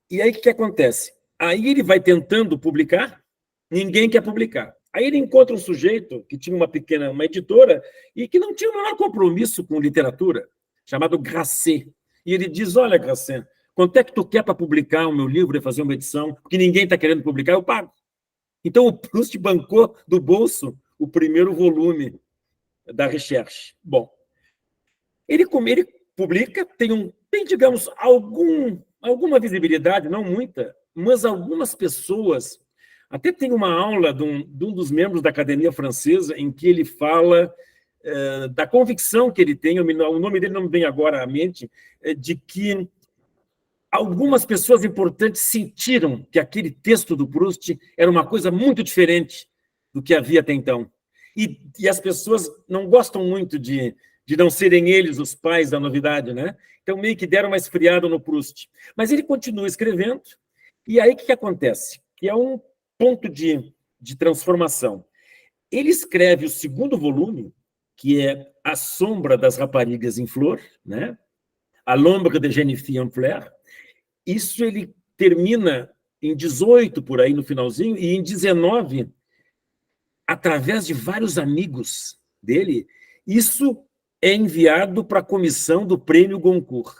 e aí o que acontece? Aí ele vai tentando publicar, ninguém quer publicar. Aí ele encontra um sujeito que tinha uma editora e que não tinha o menor compromisso com literatura, chamado Grasset. E ele diz: olha, Grasset, quanto é que tu quer para publicar o meu livro e fazer uma edição? Porque ninguém está querendo publicar, eu pago. Então o Proust bancou do bolso o primeiro volume da Recherche. Bom, ele publica, tem, digamos, alguma visibilidade, não muita, mas algumas pessoas... Até tem uma aula de um dos membros da Academia Francesa em que ele fala da convicção que ele tem, o nome dele não me vem agora à mente, de que algumas pessoas importantes sentiram que aquele texto do Proust era uma coisa muito diferente do que havia até então. E as pessoas não gostam muito de não serem eles os pais da novidade, né? Então, meio que deram uma esfriada no Proust. Mas ele continua escrevendo, e aí o que acontece? Que é um ponto de transformação. Ele escreve o segundo volume, que é A Sombra das Raparigas em Flor, né? A l'ombre de jeunes filles en fleur. Isso ele termina em 18, por aí, no finalzinho, e em 19, através de vários amigos dele, isso é enviado para a comissão do Prêmio Goncourt.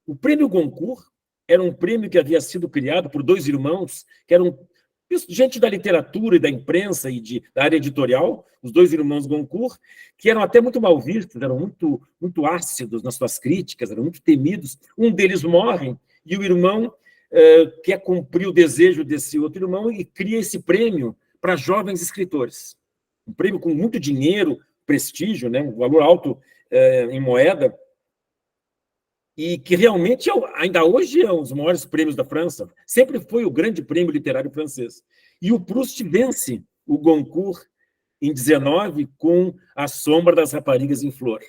O Prêmio Goncourt era um prêmio que havia sido criado por 2 irmãos, que eram gente da literatura e da imprensa e da área editorial, os 2 irmãos Goncourt, que eram até muito mal vistos, eram muito ácidos nas suas críticas, eram muito temidos. Um deles morre e o irmão quer cumprir o desejo desse outro irmão e cria esse prêmio para jovens escritores. Um prêmio com muito dinheiro, prestígio, né, um valor alto em moeda, e que realmente, ainda hoje, é um dos maiores prêmios da França. Sempre foi o grande prêmio literário francês. E o Proust vence o Goncourt em 19 com A Sombra das Raparigas em Flor.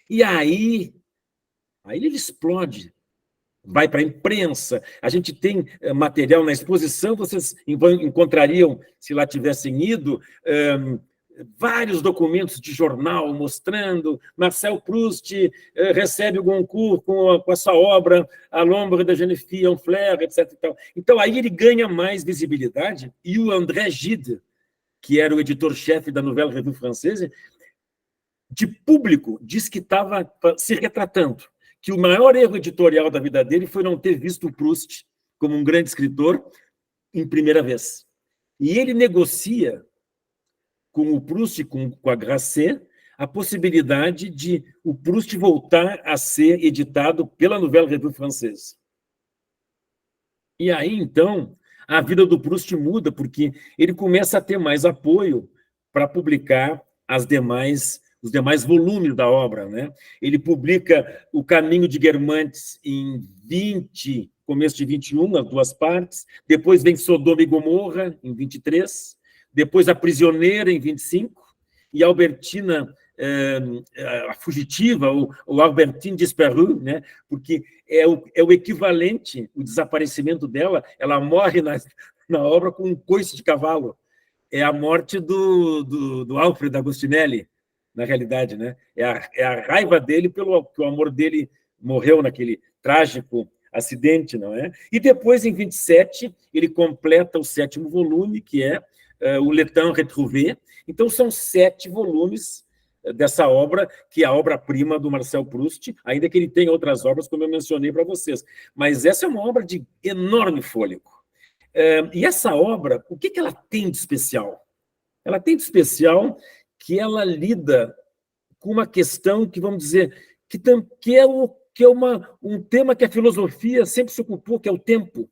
E aí ele explode, vai para a imprensa. A gente tem material na exposição, vocês encontrariam, se lá tivessem ido, vários documentos de jornal mostrando Marcel Proust recebe o Goncourt com a sua obra A l'ombre de jeune fille en fleurs, etc. Então, aí ele ganha mais visibilidade, e o André Gide, que era o editor-chefe da Nouvelle Revue Française, de público, diz que estava se retratando, que o maior erro editorial da vida dele foi não ter visto o Proust como um grande escritor em primeira vez. E ele negocia com o Proust e com a Grasset a possibilidade de o Proust voltar a ser editado pela Nouvelle Revue Française. E aí, então, a vida do Proust muda, porque ele começa a ter mais apoio para publicar os demais volumes da obra, né? Ele publica O Caminho de Guermantes em começo de 21, as 2 partes, depois vem Sodoma e Gomorra, em 23, depois A Prisioneira, em 25, e Albertina, a Fugitiva, ou Albertine Disparue, né? Porque é o equivalente, o desaparecimento dela, ela morre na obra com um coice de cavalo. É a morte do Alfred Agostinelli, na realidade, né? É a raiva dele pelo que o amor dele morreu naquele trágico acidente, não é? E depois, em 27, ele completa o 7º volume, que é o Le Temps Retrouvé. Então, são 7 volumes dessa obra, que é a obra-prima do Marcel Proust, ainda que ele tenha outras obras, como eu mencionei para vocês. Mas essa é uma obra de enorme fôlego. E essa obra, o que ela tem de especial? Ela tem de especial que ela lida com uma questão que, vamos dizer, que é um tema que a filosofia sempre se ocupou, que é o tempo,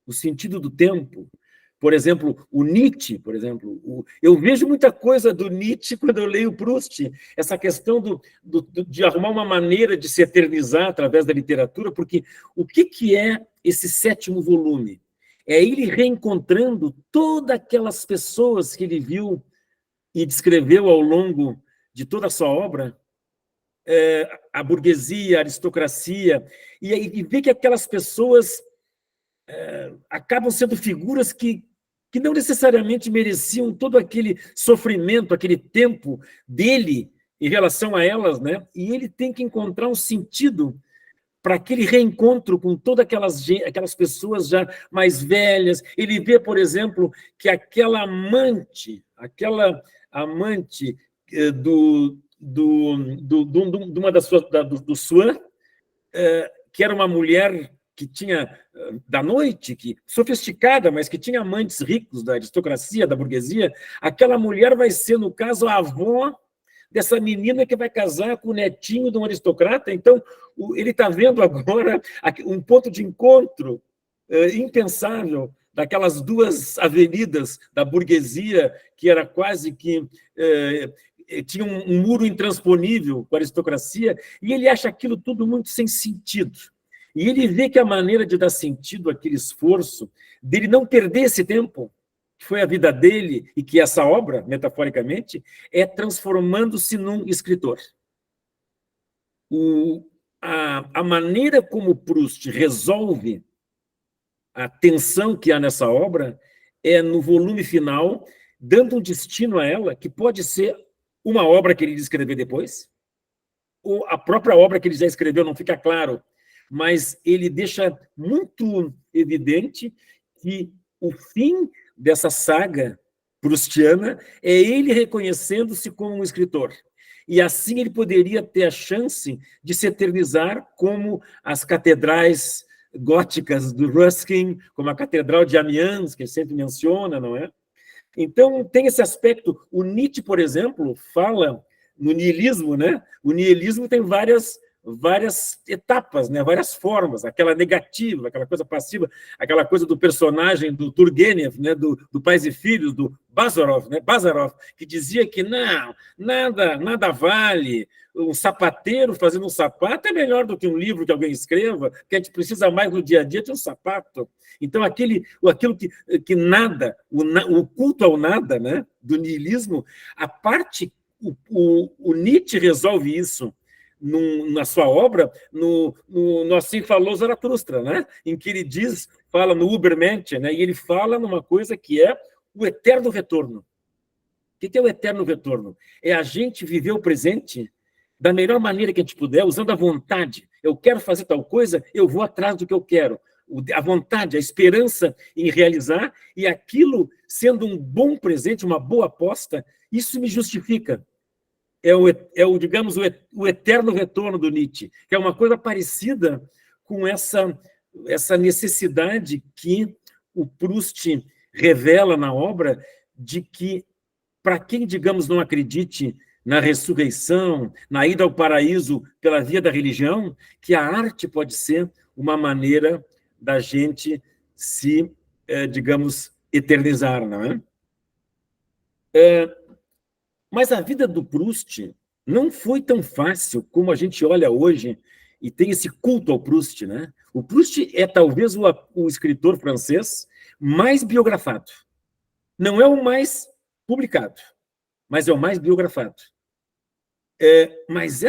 o sentido do tempo. Por exemplo, o Nietzsche, eu vejo muita coisa do Nietzsche quando eu leio Proust, essa questão de arrumar uma maneira de se eternizar através da literatura, porque o que é esse 7º volume? É ele reencontrando todas aquelas pessoas que ele viu e descreveu ao longo de toda a sua obra, a burguesia, a aristocracia, e ver que aquelas pessoas acabam sendo figuras que não necessariamente mereciam todo aquele sofrimento, aquele tempo dele em relação a elas, né? E ele tem que encontrar um sentido para aquele reencontro com todas aquelas pessoas já mais velhas. Ele vê, por exemplo, que aquela amante de uma das suas, do Swann, que era uma mulher que tinha, da noite, sofisticada, mas que tinha amantes ricos da aristocracia, da burguesia, aquela mulher vai ser, no caso, a avó dessa menina que vai casar com o netinho de um aristocrata. Então, ele está vendo agora um ponto de encontro impensável daquelas 2 avenidas da burguesia, que era quase que... tinha um muro intransponível com a aristocracia, e ele acha aquilo tudo muito sem sentido. E ele vê que a maneira de dar sentido àquele esforço, dele não perder esse tempo, que foi a vida dele, e que essa obra, metaforicamente, é transformando-se num escritor. A maneira como Proust resolve a tensão que há nessa obra é no volume final, dando um destino a ela, que pode ser uma obra que ele escrever depois, ou a própria obra que ele já escreveu, não fica claro, mas ele deixa muito evidente que o fim dessa saga proustiana é ele reconhecendo-se como um escritor. E assim ele poderia ter a chance de se eternizar como as catedrais góticas do Ruskin, como a Catedral de Amiens, que ele sempre menciona, não é? Então, tem esse aspecto. O Nietzsche, por exemplo, fala no niilismo, né? O niilismo tem várias etapas, né? Várias formas, aquela negativa, aquela coisa passiva, aquela coisa do personagem do Turgenev, né? do Pais e Filhos, do Bazarov, né? Bazarov, que dizia que não, nada vale, um sapateiro fazendo um sapato é melhor do que um livro que alguém escreva, que a gente precisa mais no dia a dia de um sapato. Então, aquilo que nada, o culto ao nada, né? Do niilismo, a parte, o Nietzsche resolve isso na sua obra, no Assim Falou Zaratustra, né? Em que ele fala no Übermensch, né? E ele fala numa coisa que é o eterno retorno. O que é o eterno retorno? É a gente viver o presente da melhor maneira que a gente puder, usando a vontade. Eu quero fazer tal coisa, eu vou atrás do que eu quero. A vontade, a esperança em realizar, e aquilo sendo um bom presente, uma boa aposta, isso me justifica. Digamos, o eterno retorno do Nietzsche, que é uma coisa parecida com essa necessidade que o Proust revela na obra de que, para quem, digamos, não acredite na ressurreição, na ida ao paraíso pela via da religião, que a arte pode ser uma maneira da gente se, digamos, eternizar, não é? Mas a vida do Proust não foi tão fácil como a gente olha hoje e tem esse culto ao Proust, né? O Proust é talvez o escritor francês mais biografado. Não é o mais publicado, mas é o mais biografado. Mas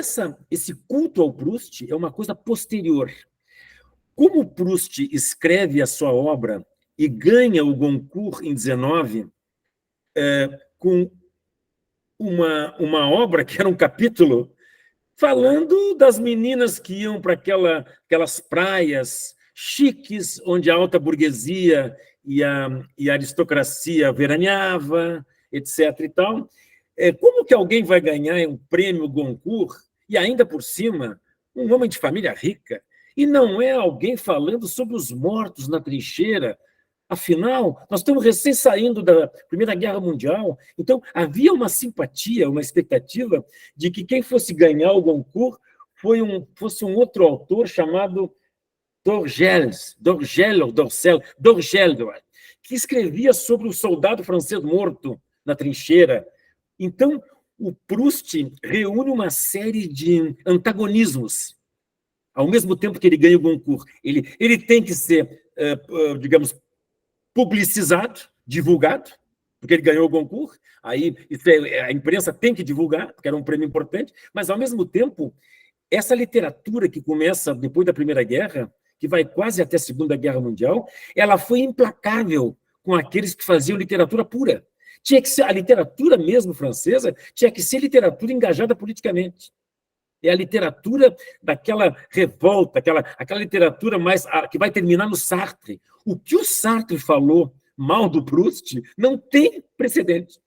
esse culto ao Proust é uma coisa posterior. Como o Proust escreve a sua obra e ganha o Goncourt em 19, com uma obra que era um capítulo falando das meninas que iam para aquelas praias chiques, onde a alta burguesia e a aristocracia veraneava, etc. e tal. Como que alguém vai ganhar um prêmio Goncourt, e ainda por cima, um homem de família rica, e não é alguém falando sobre os mortos na trincheira? Afinal, nós estamos recém saindo da Primeira Guerra Mundial, então havia uma simpatia, uma expectativa de que quem fosse ganhar o Goncourt fosse um outro autor chamado Dorgel, que escrevia sobre o soldado francês morto na trincheira. Então, o Proust reúne uma série de antagonismos. Ao mesmo tempo que ele ganha o Goncourt, ele tem que ser, digamos, publicizado, divulgado, porque ele ganhou o Goncourt, aí a imprensa tem que divulgar, porque era um prêmio importante, mas, ao mesmo tempo, essa literatura que começa depois da Primeira Guerra, que vai quase até a Segunda Guerra Mundial, ela foi implacável com aqueles que faziam literatura pura. Tinha que ser, a literatura mesmo francesa tinha que ser literatura engajada politicamente. É a literatura daquela revolta, aquela literatura mais que vai terminar no Sartre. O que o Sartre falou mal do Proust não tem precedente.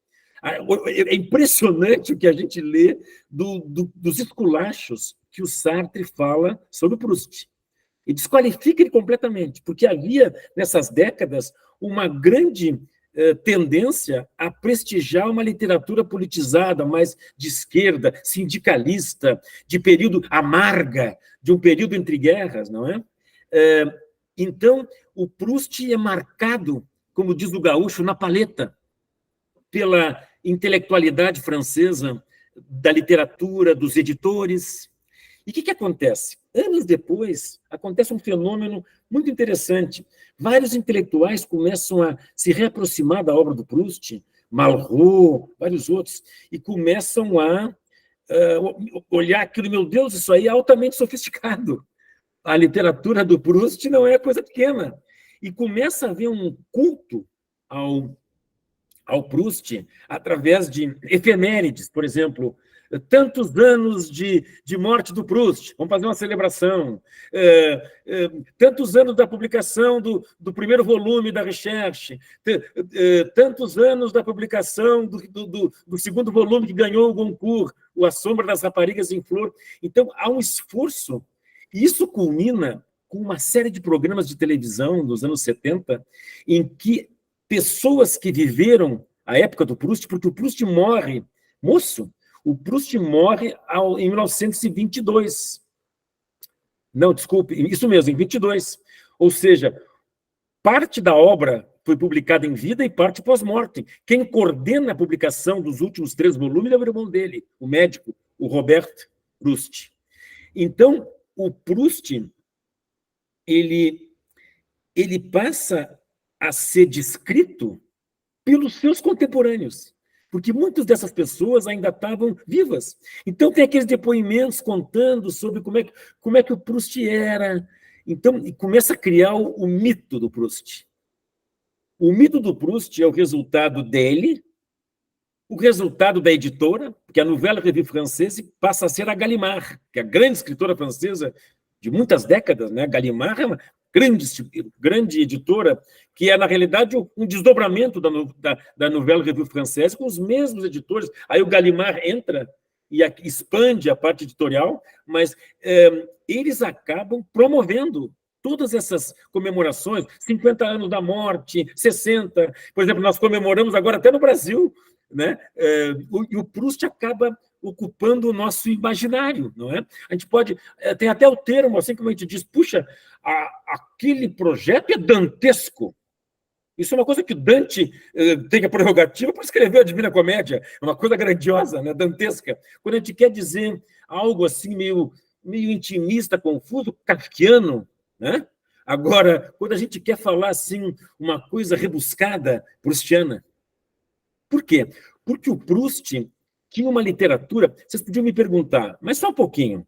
É impressionante o que a gente lê dos esculachos que o Sartre fala sobre o Proust. E desqualifica ele completamente, porque havia, nessas décadas, uma grande tendência a prestigiar uma literatura politizada, mais de esquerda, sindicalista, de período amarga, de um período entre guerras, não é? Então, o Proust é marcado, como diz o gaúcho, na paleta, pela intelectualidade francesa, da literatura, dos editores. E o que acontece? Anos depois, acontece um fenômeno muito interessante. Vários intelectuais começam a se reaproximar da obra do Proust, Malraux, vários outros, e começam a olhar aquilo, meu Deus, isso aí é altamente sofisticado. A literatura do Proust não é coisa pequena. E começa a haver um culto ao Proust através de efemérides, por exemplo, tantos anos de morte do Proust, vamos fazer uma celebração, tantos anos da publicação do primeiro volume da Recherche, tantos anos da publicação do segundo volume que ganhou o Goncourt, o A Sombra das Raparigas em Flor. Então, há um esforço, e isso culmina com uma série de programas de televisão nos anos 70, em que pessoas que viveram a época do Proust, porque o Proust morre, moço, o Proust morre em 1922. Não, desculpe, isso mesmo, em 22. Ou seja, parte da obra foi publicada em vida e parte pós-mortem. Quem coordena a publicação dos últimos 3 volumes é o irmão dele, o médico, o Robert Proust. Então, o Proust, ele passa a ser descrito pelos seus contemporâneos, porque muitas dessas pessoas ainda estavam vivas. Então, tem aqueles depoimentos contando sobre como é que o Proust era. Então, e começa a criar o mito do Proust. O mito do Proust é o resultado dele o resultado da editora, porque a Nouvelle Revue Française passa a ser a Gallimard, que é a grande escritora francesa de muitas décadas, né? Gallimard é uma grande editora, que é, na realidade, um desdobramento da Nouvelle Revue Française, com os mesmos editores. Aí o Gallimard entra e expande a parte editorial, mas eles acabam promovendo todas essas comemorações, 50 anos da morte, 60, por exemplo, nós comemoramos agora até no Brasil, né? E o Proust acaba ocupando o nosso imaginário, não é? A gente pode, tem até o termo, assim como a gente diz, puxa, aquele projeto é dantesco. Isso é uma coisa que Dante tem a prerrogativa para escrever a Divina Comédia, é uma coisa grandiosa, né? Dantesca. Quando a gente quer dizer algo assim meio intimista, confuso, kafkiano, né? Agora, quando a gente quer falar assim uma coisa rebuscada, proustiana. Por quê? Porque o Proust tinha uma literatura... Vocês podiam me perguntar, mas só um pouquinho.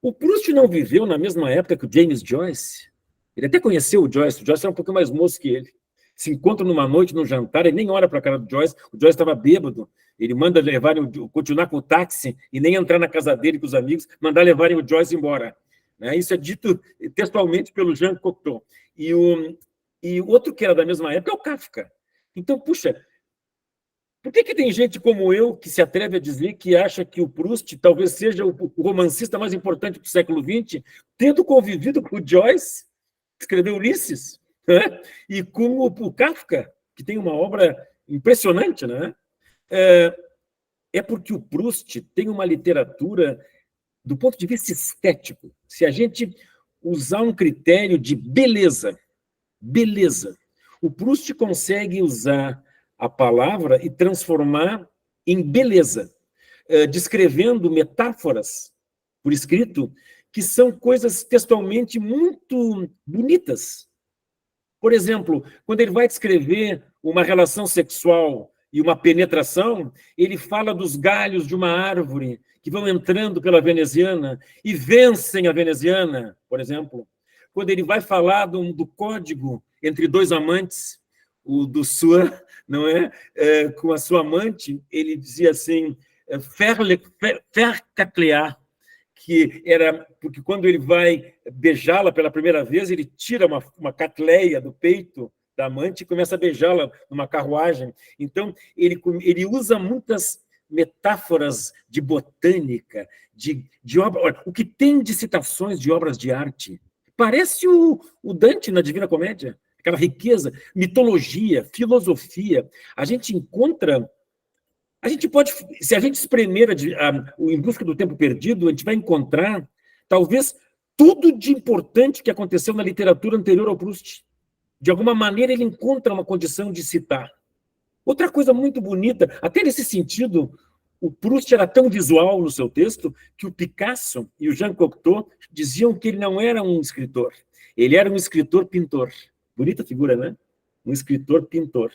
O Proust não viveu na mesma época que o James Joyce? Ele até conheceu o Joyce era um pouquinho mais moço que ele. Se encontram numa noite, num jantar, ele nem olha para a cara do Joyce, o Joyce estava bêbado, ele manda continuar com o táxi e nem entrar na casa dele com os amigos, mandar levarem o Joyce embora. Isso é dito textualmente pelo Jean Cocteau. E o outro que era da mesma época é o Kafka. Então, puxa, por que tem gente como eu que se atreve a dizer que acha que o Proust talvez seja o romancista mais importante do século XX, tendo convivido com o Joyce, que escreveu Ulisses, né? E com o Kafka, que tem uma obra impressionante, né? É porque o Proust tem uma literatura do ponto de vista estético. Se a gente usar um critério de beleza, o Proust consegue usar a palavra e transformar em beleza, descrevendo metáforas por escrito que são coisas textualmente muito bonitas. Por exemplo, quando ele vai descrever uma relação sexual e uma penetração, ele fala dos galhos de uma árvore que vão entrando pela veneziana e vencem a veneziana, por exemplo. Quando ele vai falar do código entre dois amantes, o do Swann, não é? Com a sua amante, ele dizia assim, faire caclear, que era porque quando ele vai beijá-la pela primeira vez, ele tira uma catleia do peito da amante e começa a beijá-la numa carruagem. Então, ele usa muitas metáforas de botânica, de obra. O que tem de citações de obras de arte? Parece o Dante na Divina Comédia, aquela riqueza, mitologia, filosofia. A gente encontra... A gente pode, se a gente espremer o Em Busca do Tempo Perdido, a gente vai encontrar, talvez, tudo de importante que aconteceu na literatura anterior ao Proust. De alguma maneira, ele encontra uma condição de citar. Outra coisa muito bonita, até nesse sentido, o Proust era tão visual no seu texto que o Picasso e o Jean Cocteau diziam que ele não era um escritor, ele era um escritor-pintor. Bonita figura, né? Um escritor-pintor.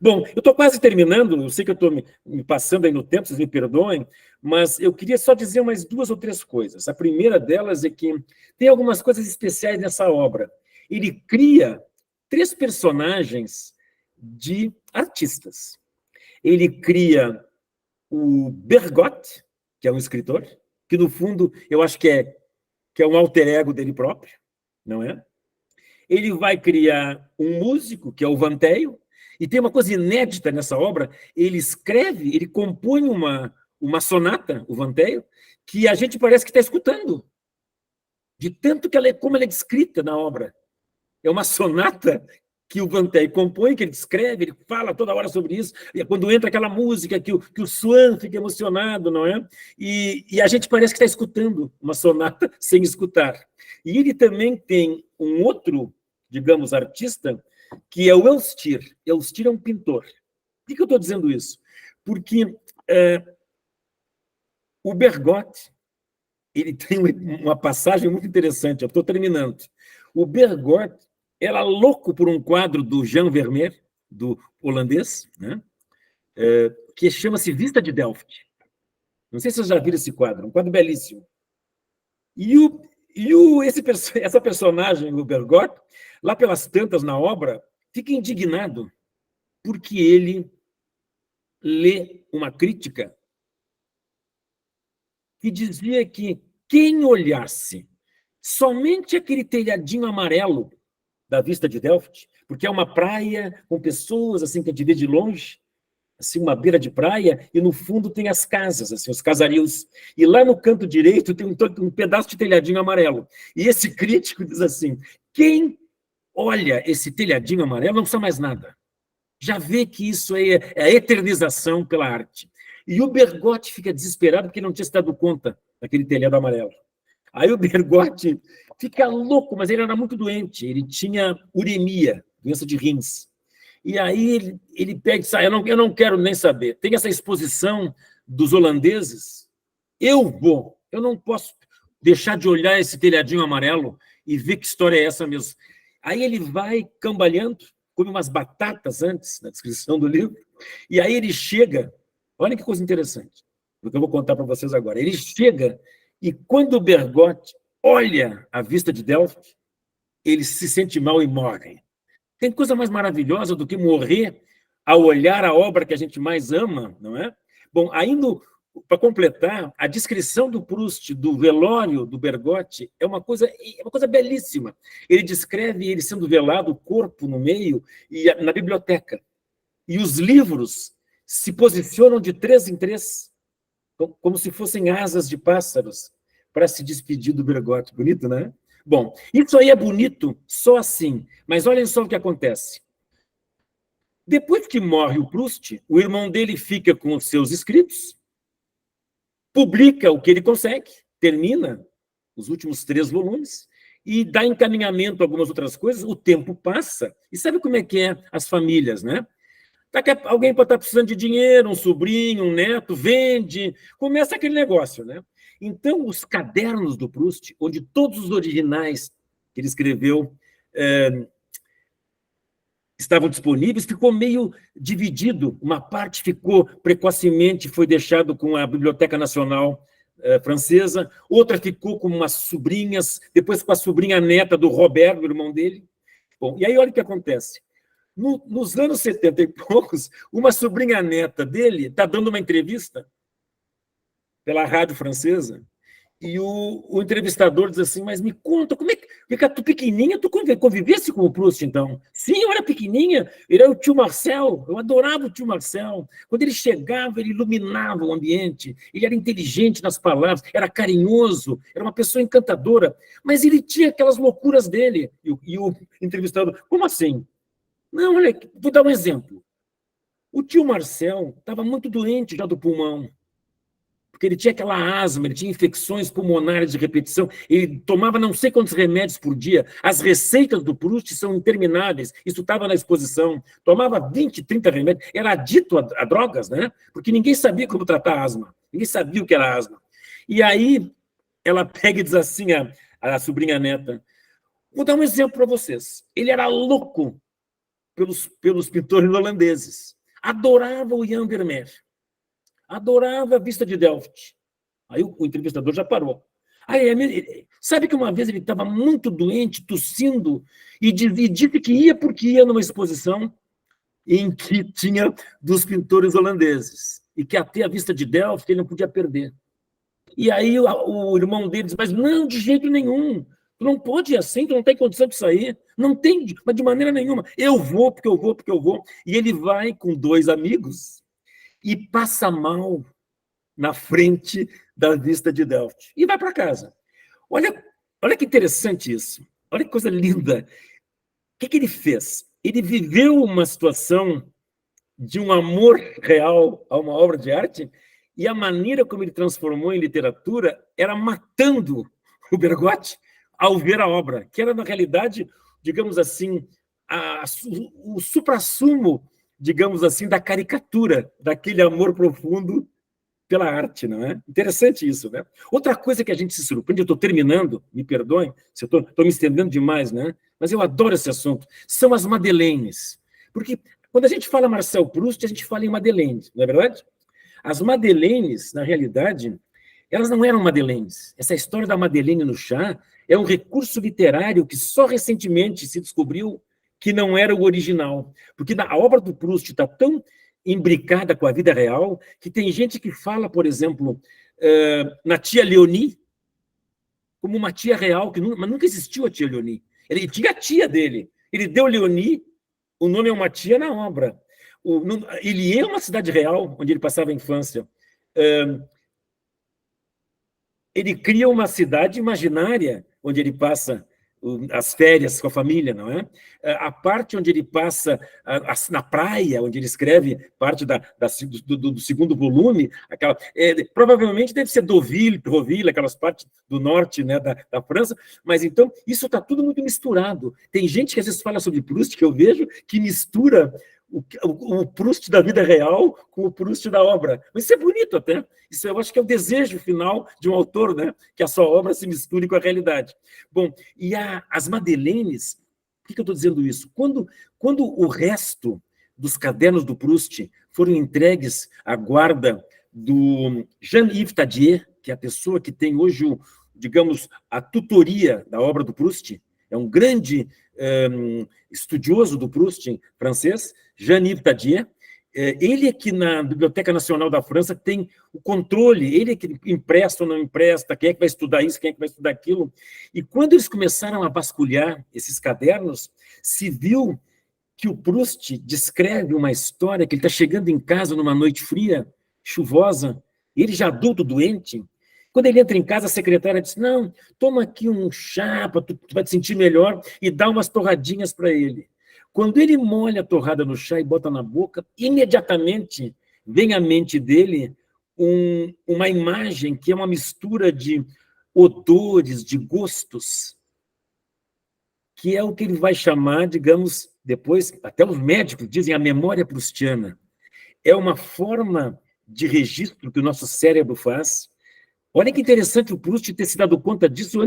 Bom, eu estou quase terminando, eu sei que eu estou me passando aí no tempo, vocês me perdoem, mas eu queria só dizer umas 2 ou 3 coisas. A primeira delas é que tem algumas coisas especiais nessa obra. Ele cria 3 personagens de artistas. Ele cria o Bergotte, que é um escritor, que no fundo eu acho que é um alter ego dele próprio, não é? Ele vai criar um músico, que é o Vinteuil, e tem uma coisa inédita nessa obra, ele compõe uma sonata, o Vinteuil, que a gente parece que está escutando, de tanto que como ela é descrita na obra. É uma sonata que o Vinteuil compõe, que ele descreve, ele fala toda hora sobre isso, e quando entra aquela música que o Swann fica emocionado, não é? E a gente parece que está escutando uma sonata sem escutar. E ele também tem um outro, digamos, artista, que é o Elstir. Elstir é um pintor. Por que eu estou dizendo isso? Porque o Bergotte, ele tem uma passagem muito interessante, eu estou terminando. O Bergotte era louco por um quadro do Jan Vermeer, do holandês, né? Que chama-se Vista de Delft. Não sei se vocês já viram esse quadro, um quadro belíssimo. Essa personagem, o Bergotte, lá pelas tantas na obra, fica indignado porque ele ler uma crítica que dizia que quem olhasse somente aquele telhadinho amarelo da vista de Delft, porque é uma praia com pessoas assim que a gente vê de longe, assim, uma beira de praia, e no fundo tem as casas, assim, os casarios. E lá no canto direito tem um pedaço de telhadinho amarelo. E esse crítico diz assim: quem olha esse telhadinho amarelo não precisa mais nada. Já vê que isso é a eternização pela arte. E o Bergotte fica desesperado porque não tinha se dado conta daquele telhado amarelo. Aí o Bergotte fica louco, mas ele era muito doente, ele tinha uremia, doença de rins. E aí ele pega e diz: eu não quero nem saber. Tem essa exposição dos holandeses, eu não posso deixar de olhar esse telhadinho amarelo e ver que história é essa mesmo. Aí ele vai cambaleando, come umas batatas antes, na descrição do livro, e aí ele chega, olha que coisa interessante, o que eu vou contar para vocês agora. Ele chega e quando o Bergotte olha a vista de Delft, ele se sente mal e morre. Tem coisa mais maravilhosa do que morrer ao olhar a obra que a gente mais ama, não é? Bom, ainda para completar, a descrição do Proust, do velório do Bergotte, é uma coisa belíssima. Ele descreve ele sendo velado, o corpo no meio, e na biblioteca. E os livros se posicionam de 3 em 3, como se fossem asas de pássaros, para se despedir do Bergotte. Bonito, né? Bom, isso aí é bonito só assim, mas olhem só o que acontece. Depois que morre o Proust, o irmão dele fica com os seus escritos, publica o que ele consegue, termina os últimos 3 volumes e dá encaminhamento a algumas outras coisas, o tempo passa, e sabe como é que é as famílias, né? Alguém pode estar precisando de dinheiro, um sobrinho, um neto, vende, começa aquele negócio, né? Então, os cadernos do Proust, onde todos os originais que ele escreveu estavam disponíveis, ficou meio dividido. Uma parte ficou precocemente, foi deixado com a Biblioteca Nacional francesa, outra ficou com umas sobrinhas, depois com a sobrinha neta do Robert, o irmão dele. Bom, e aí olha o que acontece. Nos anos 70 e poucos, uma sobrinha neta dele está dando uma entrevista pela rádio francesa, e o entrevistador diz assim: mas me conta, como é que tu pequenininha, tu convivesse com o Proust, então? Sim, eu era pequenininha, ele era o tio Marcel, eu adorava o tio Marcel. Quando ele chegava, ele iluminava o ambiente, ele era inteligente nas palavras, era carinhoso, era uma pessoa encantadora, mas ele tinha aquelas loucuras dele. E o entrevistador: como assim? Não, olha, vou dar um exemplo. O tio Marcel estava muito doente já do pulmão, porque ele tinha aquela asma, ele tinha infecções pulmonares de repetição, ele tomava não sei quantos remédios por dia, as receitas do Proust são intermináveis, isso estava na exposição, tomava 20, 30 remédios, era adito a drogas, né? Porque ninguém sabia como tratar a asma, ninguém sabia o que era asma. E aí ela pega e diz assim, a sobrinha neta: vou dar um exemplo para vocês, ele era louco pelos pintores holandeses, adorava o Jan Vermeer, adorava a vista de Delft. Aí o entrevistador já parou. Aí, sabe que uma vez ele estava muito doente, tossindo, e disse que ia porque ia numa exposição em que tinha dos pintores holandeses, e que até a vista de Delft ele não podia perder. E aí o irmão dele diz: mas não, de jeito nenhum, tu não pode ir assim, tu não tem condição de sair, não tem, mas de maneira nenhuma. Eu vou, porque eu vou, porque eu vou. E ele vai com 2 amigos e passa mal na frente da vista de Delft. E vai para casa. Olha que interessante isso. Olha que coisa linda. O que ele fez? Ele viveu uma situação de um amor real a uma obra de arte, e a maneira como ele transformou em literatura era matando o Bergotte ao ver a obra, que era, na realidade, digamos assim, o suprassumo, digamos assim, da caricatura, daquele amor profundo pela arte, não é? Interessante isso, né? Outra coisa que a gente se surpreende, eu estou terminando, me perdoem, se eu estou me estendendo demais, né? Mas eu adoro esse assunto, são as madeleines. Porque quando a gente fala Marcel Proust, a gente fala em Madeleine, não é verdade? As madeleines, na realidade, elas não eram madeleines. Essa história da Madeleine no chá é um recurso literário que só recentemente se descobriu que não era o original. Porque a obra do Proust está tão imbricada com a vida real, que tem gente que fala, por exemplo, na tia Leonie, como uma tia real, mas nunca existiu a tia Leonie. Ele tinha a tia dele. Ele deu Leonie, o nome é uma tia na obra. Ele é uma cidade real, onde ele passava a infância. Ele cria uma cidade imaginária, onde ele passa as férias com a família, não é? A parte onde ele passa na praia, onde ele escreve parte do segundo volume, provavelmente deve ser Deauville, aquelas partes do norte, né, da França, mas então isso está tudo muito misturado. Tem gente que às vezes fala sobre Proust, que eu vejo, que mistura o Proust da vida real com o Proust da obra. Mas isso é bonito até. Isso eu acho que é o desejo final de um autor, né? Que a sua obra se misture com a realidade. Bom, e as Madeleines, por que eu estou dizendo isso? Quando o resto dos cadernos do Proust foram entregues à guarda do Jean-Yves Tadier, que é a pessoa que tem hoje, digamos, a tutoria da obra do Proust, é um grande estudioso do Proust francês, Jean-Yves Tadier. Ele é que na Biblioteca Nacional da França tem o controle, ele é que empresta ou não empresta, quem é que vai estudar isso, quem é que vai estudar aquilo. E quando eles começaram a vasculhar esses cadernos, se viu que o Proust descreve uma história que ele está chegando em casa numa noite fria, chuvosa, ele já adulto, doente. Quando ele entra em casa, a secretária diz, não, toma aqui um chá, tu vai te sentir melhor, e dá umas torradinhas para ele. Quando ele molha a torrada no chá e bota na boca, imediatamente vem à mente dele uma imagem que é uma mistura de odores, de gostos, que é o que ele vai chamar, digamos, depois, até os médicos dizem, a memória proustiana. É uma forma de registro que o nosso cérebro faz. Olha que interessante o Proust ter se dado conta disso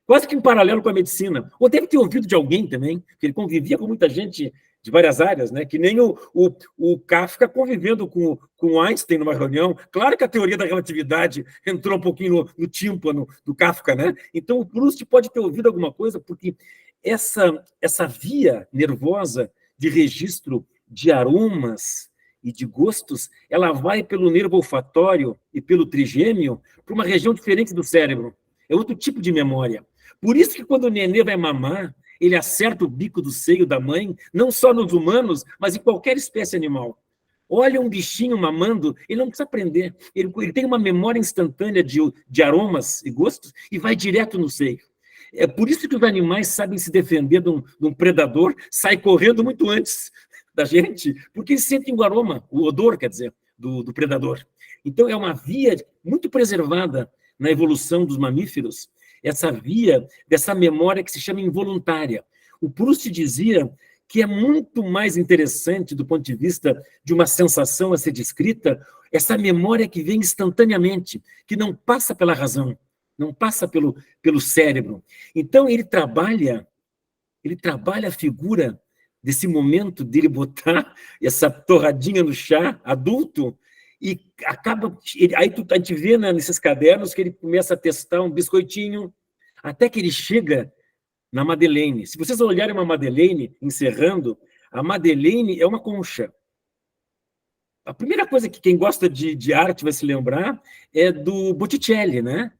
quase que em paralelo com a medicina. Ou deve ter ouvido de alguém também, que ele convivia com muita gente de várias áreas, né? Que nem o Kafka convivendo com Einstein numa reunião. Claro que a teoria da relatividade entrou um pouquinho no tímpano do Kafka, né? Então o Proust pode ter ouvido alguma coisa, porque essa via nervosa de registro de aromas e de gostos, ela vai pelo nervo olfatório e pelo trigêmeo para uma região diferente do cérebro. É outro tipo de memória. Por isso que quando o nenê vai mamar, ele acerta o bico do seio da mãe, não só nos humanos, mas em qualquer espécie animal. Olha um bichinho mamando, ele não precisa aprender. Ele tem uma memória instantânea de aromas e gostos e vai direto no seio. É por isso que os animais sabem se defender de um predador, sai correndo muito antes da gente, porque eles sentem o aroma, o odor, quer dizer, do predador. Então, é uma via muito preservada na evolução dos mamíferos, essa via dessa memória que se chama involuntária. O Proust dizia que é muito mais interessante, do ponto de vista de uma sensação a ser descrita, essa memória que vem instantaneamente, que não passa pela razão, não passa pelo cérebro. Então, ele trabalha a figura desse momento dele botar essa torradinha no chá, adulto, e acaba... Aí a gente vê nesses cadernos que ele começa a testar um biscoitinho, até que ele chega na Madeleine. Se vocês olharem uma Madeleine, encerrando, a Madeleine é uma concha. A primeira coisa que quem gosta de arte vai se lembrar é do Botticelli, né?